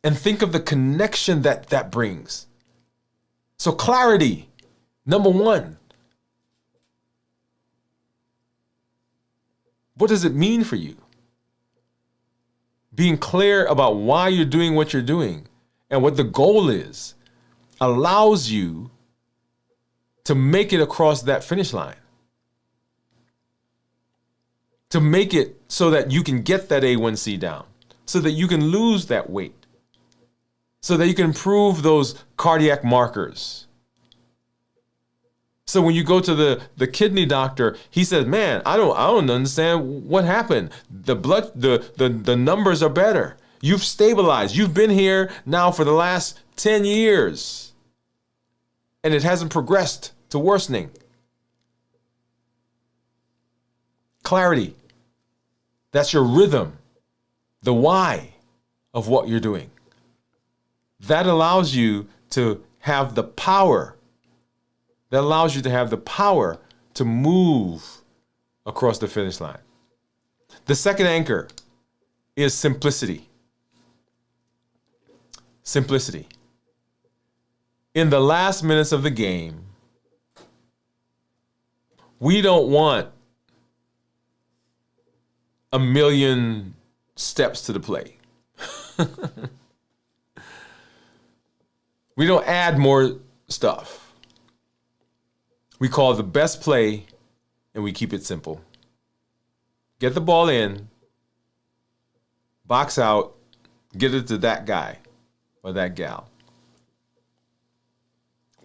And think of the connection that brings. So clarity, number one. What does it mean for you? Being clear about why you're doing what you're doing and what the goal is allows you to make it across that finish line. To make it so that you can get that A1C down, so that you can lose that weight, so that you can improve those cardiac markers. So when you go to the kidney doctor, he says, man, I don't understand what happened. The numbers are better. You've stabilized. You've been here now for the last 10 years. And it hasn't progressed to worsening. Clarity. That's your rhythm. The why of what you're doing. That allows you to have the power. That allows you to have the power to move across the finish line. The second anchor is simplicity. Simplicity. In the last minutes of the game, we don't want a million steps to the play. We don't add more stuff. We call the best play, and we keep it simple. Get the ball in, box out, get it to that guy or that gal.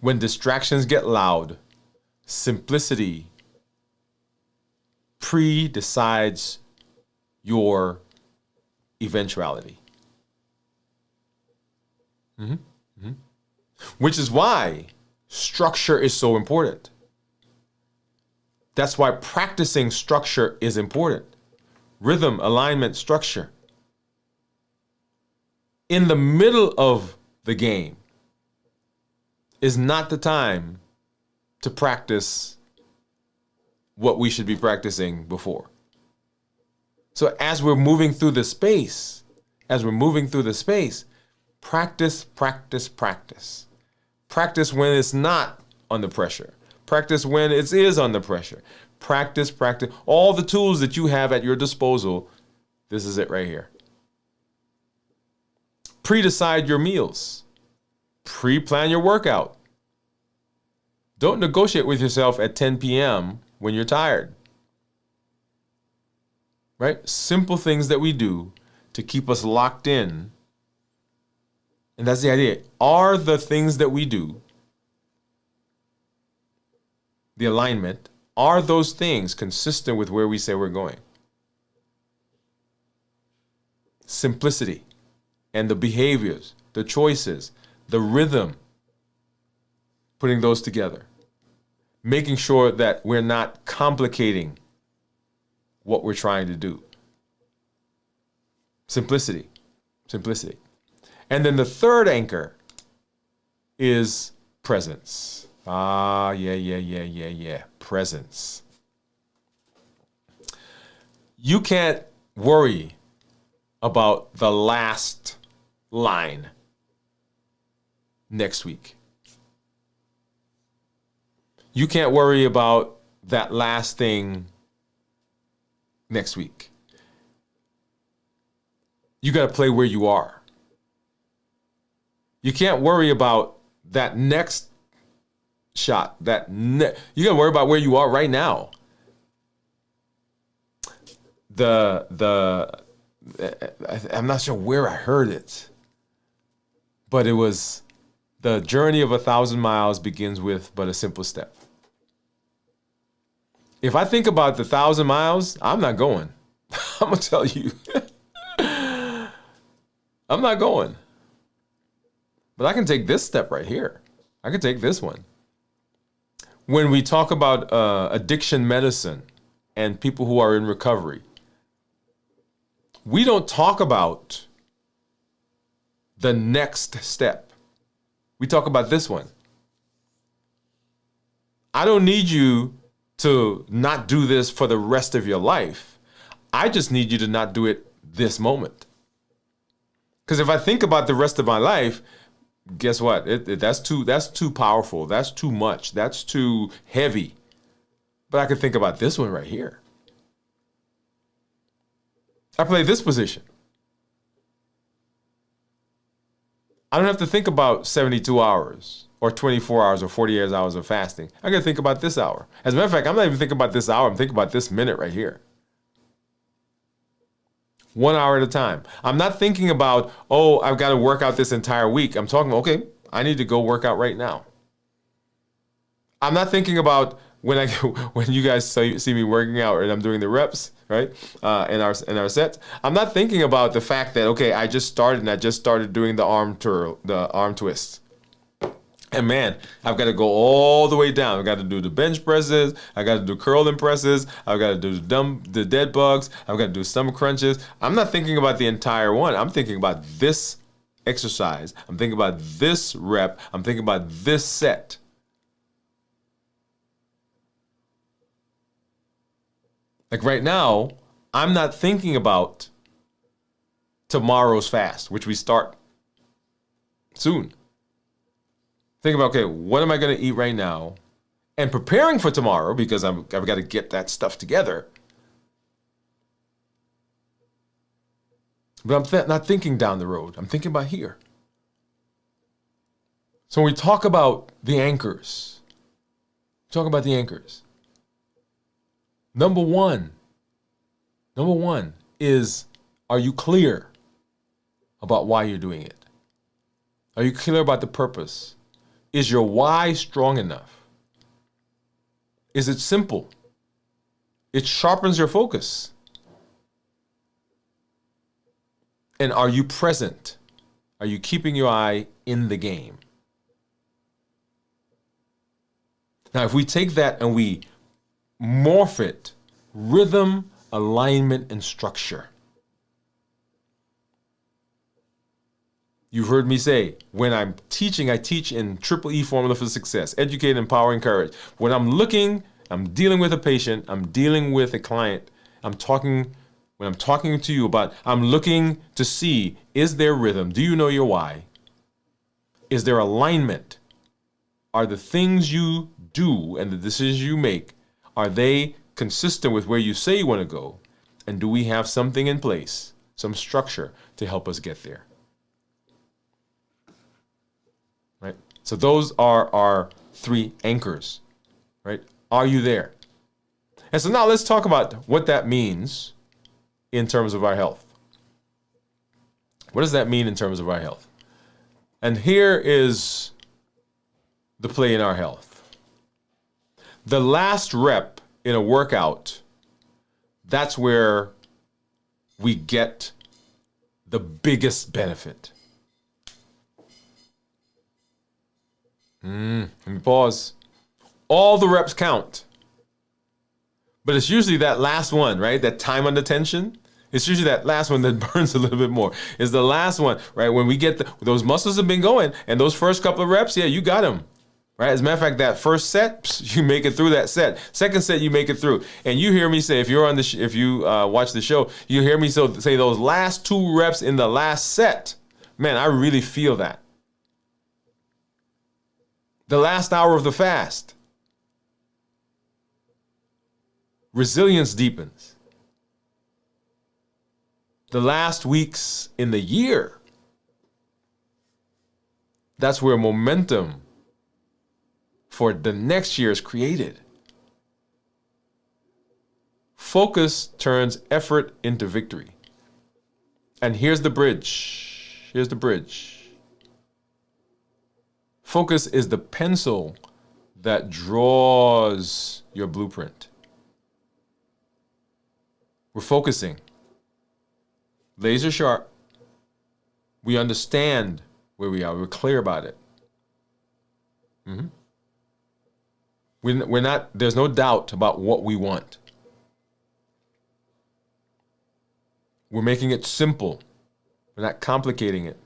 When distractions get loud, simplicity pre-decides your eventuality. Which is why structure is so important. That's why practicing structure is important. Rhythm, alignment, structure. In the middle of the game is not the time to practice what we should be practicing before. So as we're moving through the space, practice, practice, practice. Practice when it's not under pressure. Practice when it is under pressure. Practice, practice. All the tools that you have at your disposal, this is it right here. Pre-decide your meals. Pre-plan your workout. Don't negotiate with yourself at 10 p.m. when you're tired. Right? Simple things that we do to keep us locked in. And that's the idea. Are the things that we do, the alignment, are those things consistent with where we say we're going? Simplicity and the behaviors, the choices, the rhythm, putting those together. making sure that we're not complicating what we're trying to do. Simplicity. Simplicity. And then the third anchor is presence. Yeah. Presence. You can't worry about the last line next week. You can't worry about that last thing next week. You got to play where you are. You can't worry about that next shot. You got to worry about where you are right now. I'm not sure where I heard it, but it was the journey of 1,000 miles begins with but a simple step. If I think about the 1,000 miles, I'm not going. I'm going to tell you. I'm not going. But I can take this step right here. I can take this one. When we talk about addiction medicine and people who are in recovery, we don't talk about the next step. We talk about this one. I don't need you to not do this for the rest of your life. I just need you to not do it this moment. Because if I think about the rest of my life, guess what? That's too powerful. That's too much. That's too heavy. But I could think about this one right here. I play this position. I don't have to think about 72 hours or 24 hours or 48 hours of fasting. I got to think about this hour. As a matter of fact, I'm not even thinking about this hour. I'm thinking about this minute right here. 1 hour at a time. I'm not thinking about, I've got to work out this entire week. I'm talking, okay, I need to go work out right now. I'm not thinking about when you guys see me working out and I'm doing the reps, right? In our sets. I'm not thinking about the fact that, okay, I just started doing the arm twist. And man, I've got to go all the way down. I've got to do the bench presses. I got to do curling presses. I've got to do the dead bugs. I've got to do stomach crunches. I'm not thinking about the entire one. I'm thinking about this exercise. I'm thinking about this rep. I'm thinking about this set. Like right now, I'm not thinking about tomorrow's fast, which we start soon. Think about, okay, what am I going to eat right now? And preparing for tomorrow, because I've got to get that stuff together. But I'm not thinking down the road. I'm thinking about here. So when we talk about the anchors, Number one is, are you clear about why you're doing it? Are you clear about the purpose? Is your why strong enough? Is it simple? It sharpens your focus. And are you present? Are you keeping your eye in the game? Now, if we take that and we morph it, rhythm, alignment, and structure. You've heard me say, when I'm teaching, I teach in Triple E Formula for Success: educate, empower, encourage. When I'm dealing with a patient, I'm dealing with a client, when I'm talking to you about, I'm looking to see, is there rhythm? Do you know your why? Is there alignment? Are the things you do and the decisions you make, are they consistent with where you say you want to go? And do we have something in place, some structure to help us get there? Right? So those are our three anchors, right? Are you there? And so now let's talk about what that means in terms of our health. What does that mean in terms of our health? And here is the play in our health. The last rep in a workout, that's where we get the biggest benefit. Let me pause. All the reps count. But it's usually that last one, right? That time under tension. It's usually that last one that burns a little bit more. It's the last one, right? When we get those muscles have been going, and those first couple of reps, yeah, you got them, right? As a matter of fact, that first set, you make it through that set. Second set, you make it through. And you hear me say, if you're on the, if you watch the show, you hear me say those last 2 reps in the last set. Man, I really feel that. The last hour of the fast. Resilience deepens. The last weeks in the year. That's where momentum for the next year is created. Focus turns effort into victory. And here's the bridge. Here's the bridge. Focus is the pencil that draws your blueprint. We're focusing. Laser sharp. We understand where we are. We're clear about it. We're not, there's no doubt about what we want. We're making it simple. We're not complicating it.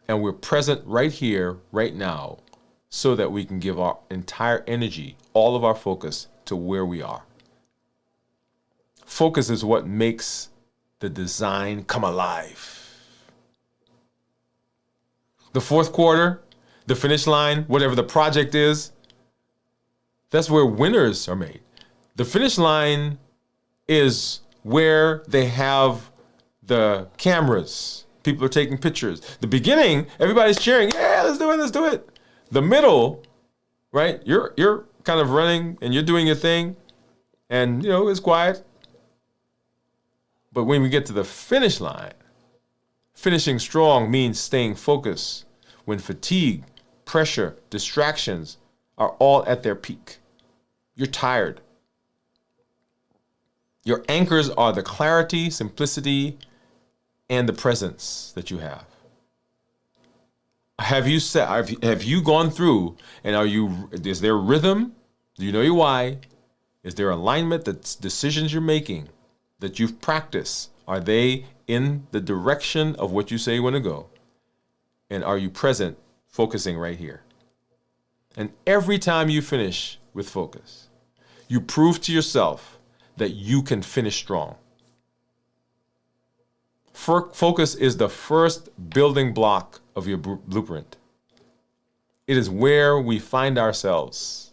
And we're present right here, right now, so that we can give our entire energy, all of our focus to where we are. Focus is what makes the design come alive. The fourth quarter, the finish line, whatever the project is, that's where winners are made. The finish line is where they have the cameras. People are taking pictures. The beginning, everybody's cheering. Yeah, let's do it, let's do it. The middle, right? You're kind of running and you're doing your thing, and you know it's quiet. But when we get to the finish line, finishing strong means staying focused when fatigue, pressure, distractions are all at their peak. You're tired. Your anchors are the clarity, simplicity, and the presence that you have. Have you gone through, and is there rhythm? Do you know your why? Is there alignment, that's decisions you're making that you've practiced? Are they in the direction of what you say you want to go? And are you present, focusing right here? And every time you finish with focus, you prove to yourself that you can finish strong. Focus is the first building block of your blueprint. It is where we find ourselves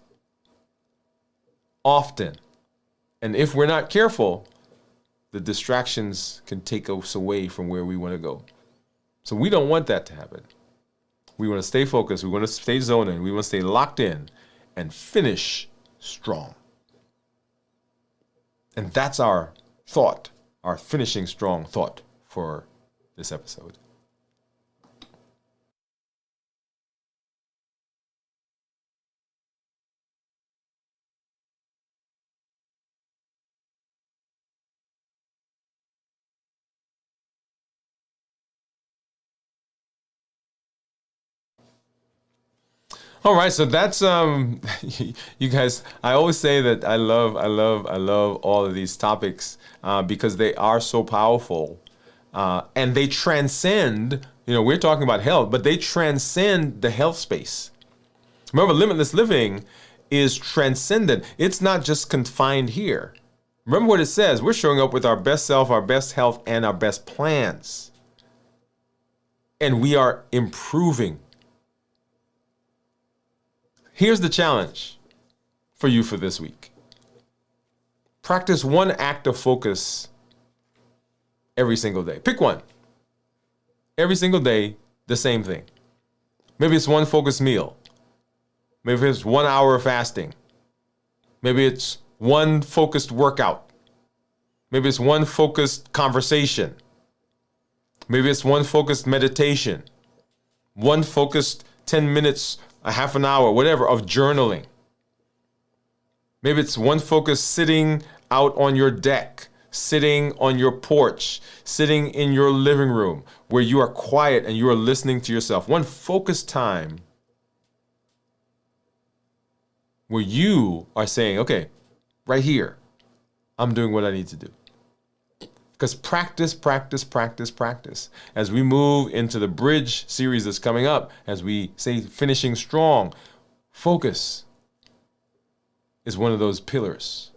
often. And if we're not careful, the distractions can take us away from where we want to go. So we don't want that to happen. We want to stay focused. We want to stay zoned in. We want to stay locked in and finish strong. And that's our thought, our finishing strong thought for this episode. All right, so that's you guys. I always say that I love all of these topics because they are so powerful, and they transcend. You know, we're talking about health, but they transcend the health space. Remember, limitless living is transcendent. It's not just confined here. Remember what it says. We're showing up with our best self, our best health, and our best plans, and we are improving. Here's the challenge for you for this week. Practice one act of focus every single day. Pick one. Every single day, the same thing. Maybe it's one focused meal. Maybe it's 1 hour of fasting. Maybe it's one focused workout. Maybe it's one focused conversation. Maybe it's one focused meditation. One focused 10 minutes, a half an hour, whatever, of journaling. Maybe it's one focus sitting out on your deck, sitting on your porch, sitting in your living room where you are quiet and you are listening to yourself. One focused time where you are saying, okay, right here, I'm doing what I need to do. Because practice, practice, practice, practice. As we move into the bridge series that's coming up, as we say, finishing strong, focus is one of those pillars.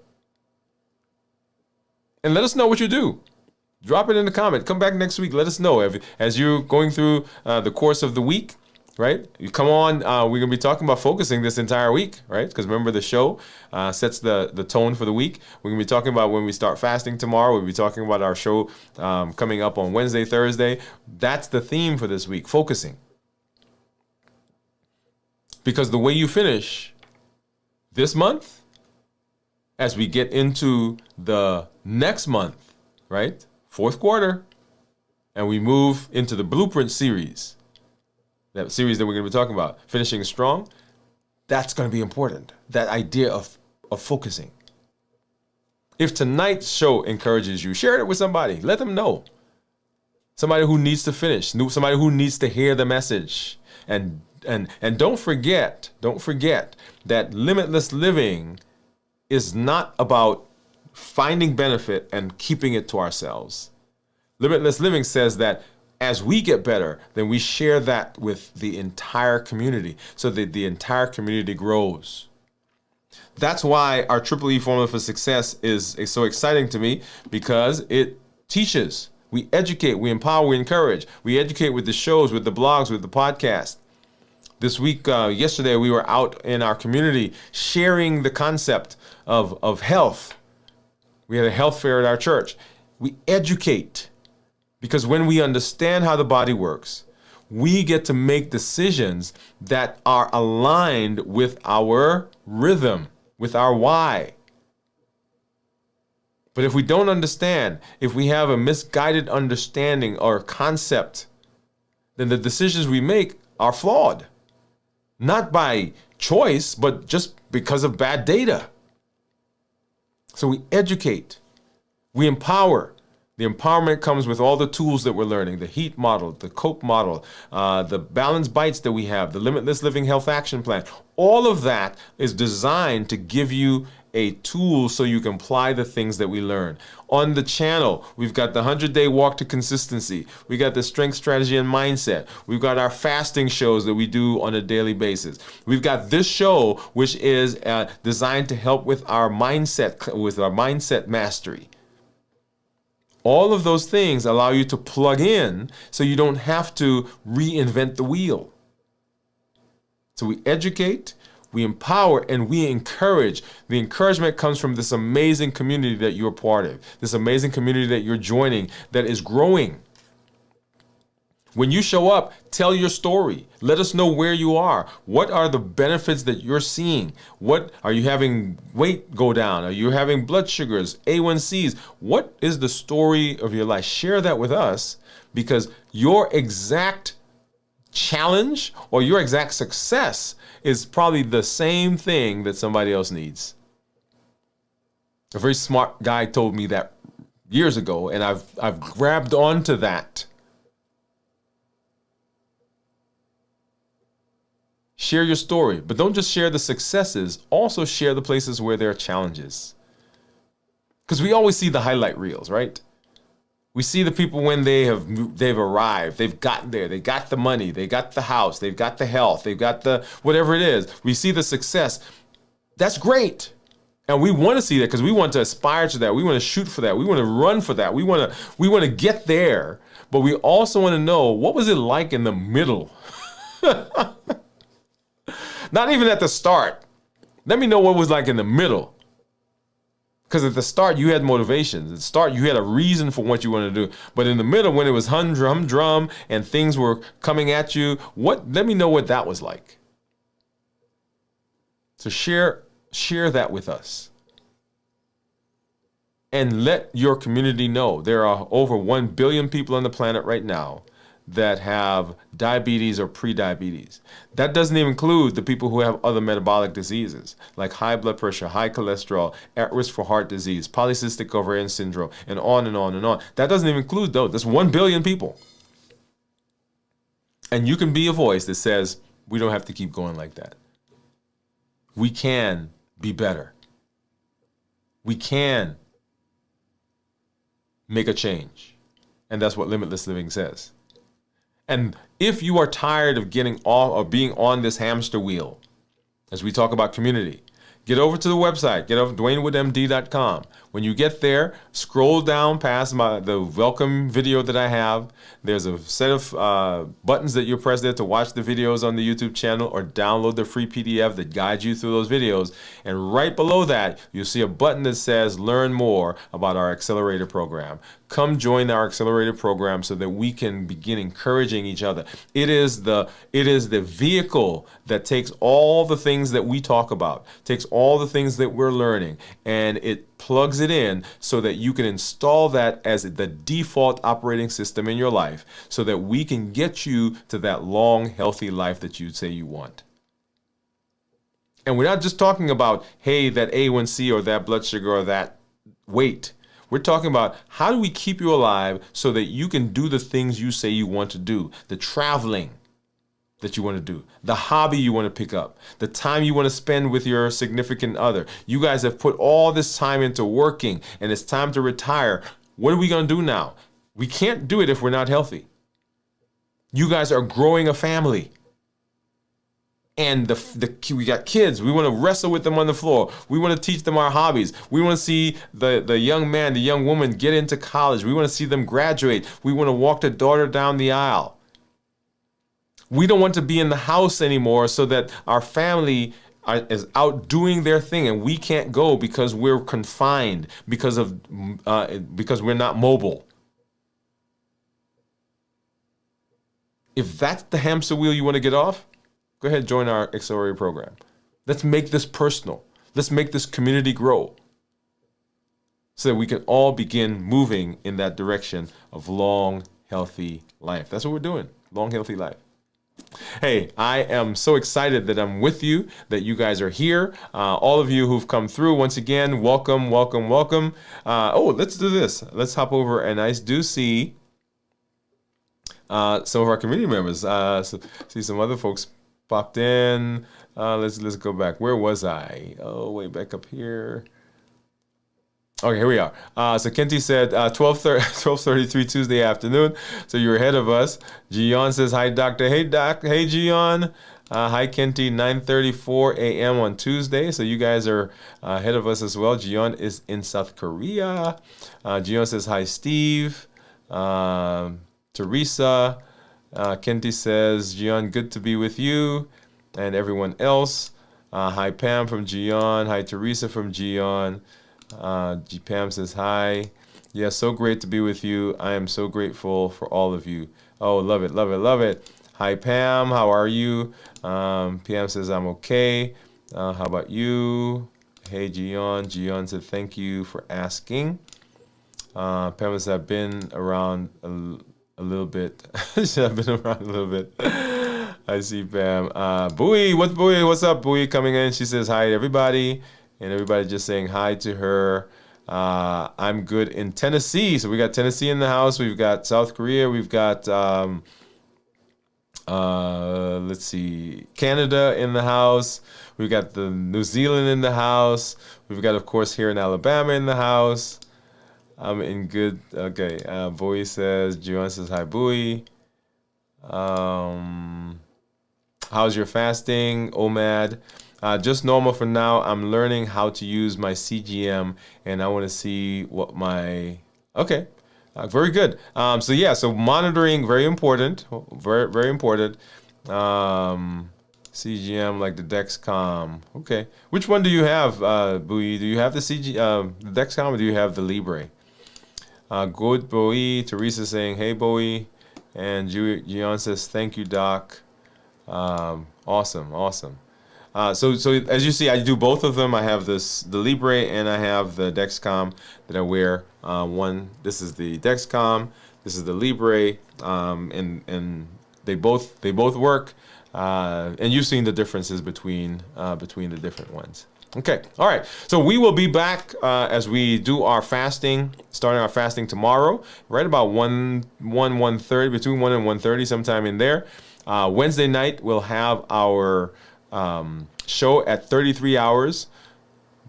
And let us know what you do. Drop it in the comment. Come back next week. Let us know as you're going through the course of the week. Right? You come on, we're going to be talking about focusing this entire week, right? Because remember, the show sets the tone for the week. We're going to be talking about when we start fasting tomorrow. We'll be talking about our show coming up on Wednesday, Thursday. That's the theme for this week, focusing. Because the way you finish this month, as we get into the next month, right? Fourth quarter, and we move into the Blueprint series. That series that we're going to be talking about, finishing strong, that's going to be important. That idea of focusing. If tonight's show encourages you, share it with somebody. Let them know. Somebody who needs to finish, somebody who needs to hear the message. And don't forget that limitless living is not about finding benefit and keeping it to ourselves. Limitless living says that as we get better, then we share that with the entire community so that the entire community grows. That's why our Triple E Formula for Success is so exciting to me, because it teaches, we educate, we empower, we encourage. We educate with the shows, with the blogs, with the podcast. This week, yesterday, we were out in our community sharing the concept of health. We had a health fair at our church. We educate. Because when we understand how the body works, we get to make decisions that are aligned with our rhythm, with our why. But if we don't understand, if we have a misguided understanding or concept, then the decisions we make are flawed. Not by choice, but just because of bad data. So we educate, we empower. The empowerment comes with all the tools that we're learning, the HEAT model, the COPE model, the Balance Bites that we have, the Limitless Living Health Action Plan. All of that is designed to give you a tool so you can apply the things that we learn. On the channel, we've got the 100-day walk to consistency. We got the strength, strategy, and mindset. We've got our fasting shows that we do on a daily basis. We've got this show, which is designed to help with our mindset mastery. All of those things allow you to plug in so you don't have to reinvent the wheel. So we educate, we empower, and we encourage. The encouragement comes from this amazing community that you're part of, this amazing community that you're joining that is growing. When you show up, tell your story. Let us know where you are. What are the benefits that you're seeing? What are you having weight go down? Are you having blood sugars, A1Cs? What is the story of your life? Share that with us, because your exact challenge or your exact success is probably the same thing that somebody else needs. A very smart guy told me that years ago, and I've grabbed onto that. Share your story, but don't just share the successes, also share the places where there are challenges. Because we always see the highlight reels, right? We see the people when they've arrived, they've gotten there, they got the money, they got the house, they've got the health, they've got the whatever it is. We see the success. That's great. And we want to see that because we want to aspire to that. We want to shoot for that. We want to run for that. We want to get there. But we also want to know, what was it like in the middle? Not even at the start. Let me know what it was like in the middle. Because at the start, you had motivations. At the start, you had a reason for what you wanted to do. But in the middle, when it was humdrum and things were coming at you, let me know what that was like. So share that with us. And let your community know. There are over 1 billion people on the planet right now that have diabetes or pre-diabetes. That doesn't even include the people who have other metabolic diseases like high blood pressure, high cholesterol, at risk for heart disease, polycystic ovarian syndrome, and on and on and on. That doesn't even include those. That's 1 billion people. And you can be a voice that says, we don't have to keep going like that. we can be better. We can make a change. And that's what Limitless Living says. And if you are tired of getting off or being on this hamster wheel, as we talk about community, get over to the website, get over to DwainWoodeMD.com. When you get there, scroll down past the welcome video that I have. There's a set of buttons that you press there to watch the videos on the YouTube channel or download the free PDF that guides you through those videos. And right below that, you'll see a button that says Learn More about our Accelerator program. Come join our Accelerator program so that we can begin encouraging each other. It is the vehicle that takes all the things that we talk about, takes all the things that we're learning, and it plugs it in so that you can install that as the default operating system in your life so that we can get you to that long, healthy life that you say you want. And we're not just talking about, hey, that A1C or that blood sugar or that weight. We're talking about how do we keep you alive so that you can do the things you say you want to do, the traveling that you want to do, the hobby you want to pick up, the time you want to spend with your significant other. You guys have put all this time into working and it's time to retire. What are we going to do now? We can't do it if we're not healthy. You guys are growing a family. And we got kids. We want to wrestle with them on the floor. We want to teach them our hobbies. We want to see the young man, the young woman get into college. We want to see them graduate. We want to walk their daughter down the aisle. We don't want to be in the house anymore so that our family is out doing their thing and we can't go because we're confined, because we're not mobile. If that's the hamster wheel you want to get off, go ahead and join our Accelerator program. Let's make this personal. Let's make this community grow so that we can all begin moving in that direction of long, healthy life. That's what we're doing, long, healthy life. Hey, I am so excited that I'm with you, that you guys are here. All of you who've come through, once again, welcome, welcome, welcome. Let's do this. Let's hop over, and I do see some of our community members. See some other folks popped in. Let's go back. Where was I? Oh, way back up here. Okay, here we are. So Kenty said 12:33 Tuesday afternoon. So you're ahead of us. Gian says, hi, Doctor. Hey, Doc. Hey, Gian. Hi, Kenty. 9:34 a.m. on Tuesday. So you guys are ahead of us as well. Gian is in South Korea. Gian says, hi, Steve. Teresa. Kenty says, Gian, good to be with you and everyone else. Hi, Pam from Gian. Hi, Teresa from Gian. Pam says, hi. Yeah, so great to be with you. I am so grateful for all of you. Oh, love it, love it, love it. Hi, Pam. How are you? Pam says, I'm okay. How about you? Hey, Gian. Gian said, thank you for asking. Pam says, I've been around a little bit. I've been around a little bit. I see Pam. Bowie, what's up, Bowie coming in? She says hi to everybody, and everybody just saying hi to her. I'm good in Tennessee. So we got Tennessee in the house. We've got South Korea. We've got let's see, Canada in the house. We've got the New Zealand in the house. We've got, of course, here in Alabama in the house. I'm in good. Okay. Bowie says, Juan says, hi, Bowie. How's your fasting, OMAD? Just normal for now. I'm learning how to use my CGM, and I want to see what my. Okay. Very good. So monitoring, very important. Very, very important. CGM like the Dexcom. Okay. Which one do you have, Bowie? Do you have the the Dexcom, or do you have the Libre? Good, Bowie. Teresa saying, hey, Bowie. And Gian says, thank you, Doc. Awesome. So as you see, I do both of them. I have the Libre and I have the Dexcom that I wear. This is the Dexcom. This is the Libre. And they both work. And you've seen the differences between the different ones. Okay. All right. So we will be back as we do our fasting, starting our fasting tomorrow, right about 1:30, between 1 and 1:30, sometime in there. Wednesday night, we'll have our show at 33 hours.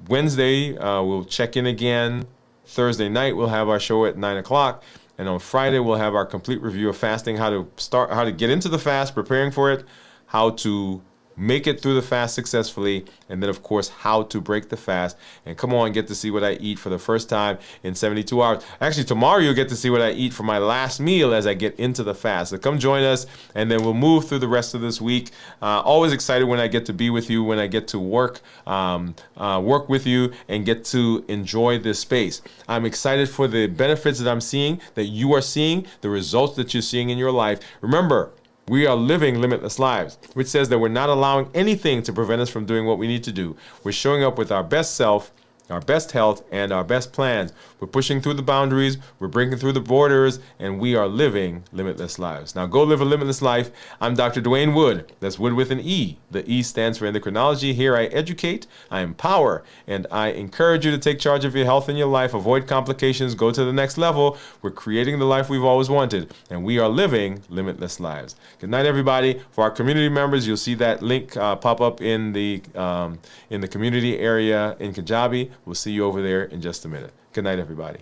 Wednesday, we'll check in again. Thursday night, we'll have our show at 9 o'clock. And on Friday, we'll have our complete review of fasting, how to get into the fast, preparing for it, how to make it through the fast successfully, and then, of course, how to break the fast. And come on, get to see what I eat for the first time in 72 hours. Actually, tomorrow you'll get to see what I eat for my last meal as I get into the fast. So come join us, and then we'll move through the rest of this week. Always excited when I get to be with you, when I get to work with you, and get to enjoy this space. I'm excited for the benefits that I'm seeing, that you are seeing, the results that you're seeing in your life. Remember, we are living limitless lives, which says that we're not allowing anything to prevent us from doing what we need to do. We're showing up with our best self, our best health, and our best plans. We're pushing through the boundaries, we're breaking through the borders, and we are living limitless lives. Now go live a limitless life. I'm Dr. Dwain Woode. That's Wood with an E. The E stands for endocrinology. Here I educate, I empower, and I encourage you to take charge of your health and your life, avoid complications, go to the next level. We're creating the life we've always wanted, and we are living limitless lives. Good night, everybody. For our community members, you'll see that link pop up in the community area in Kajabi. We'll see you over there in just a minute. Good night, everybody.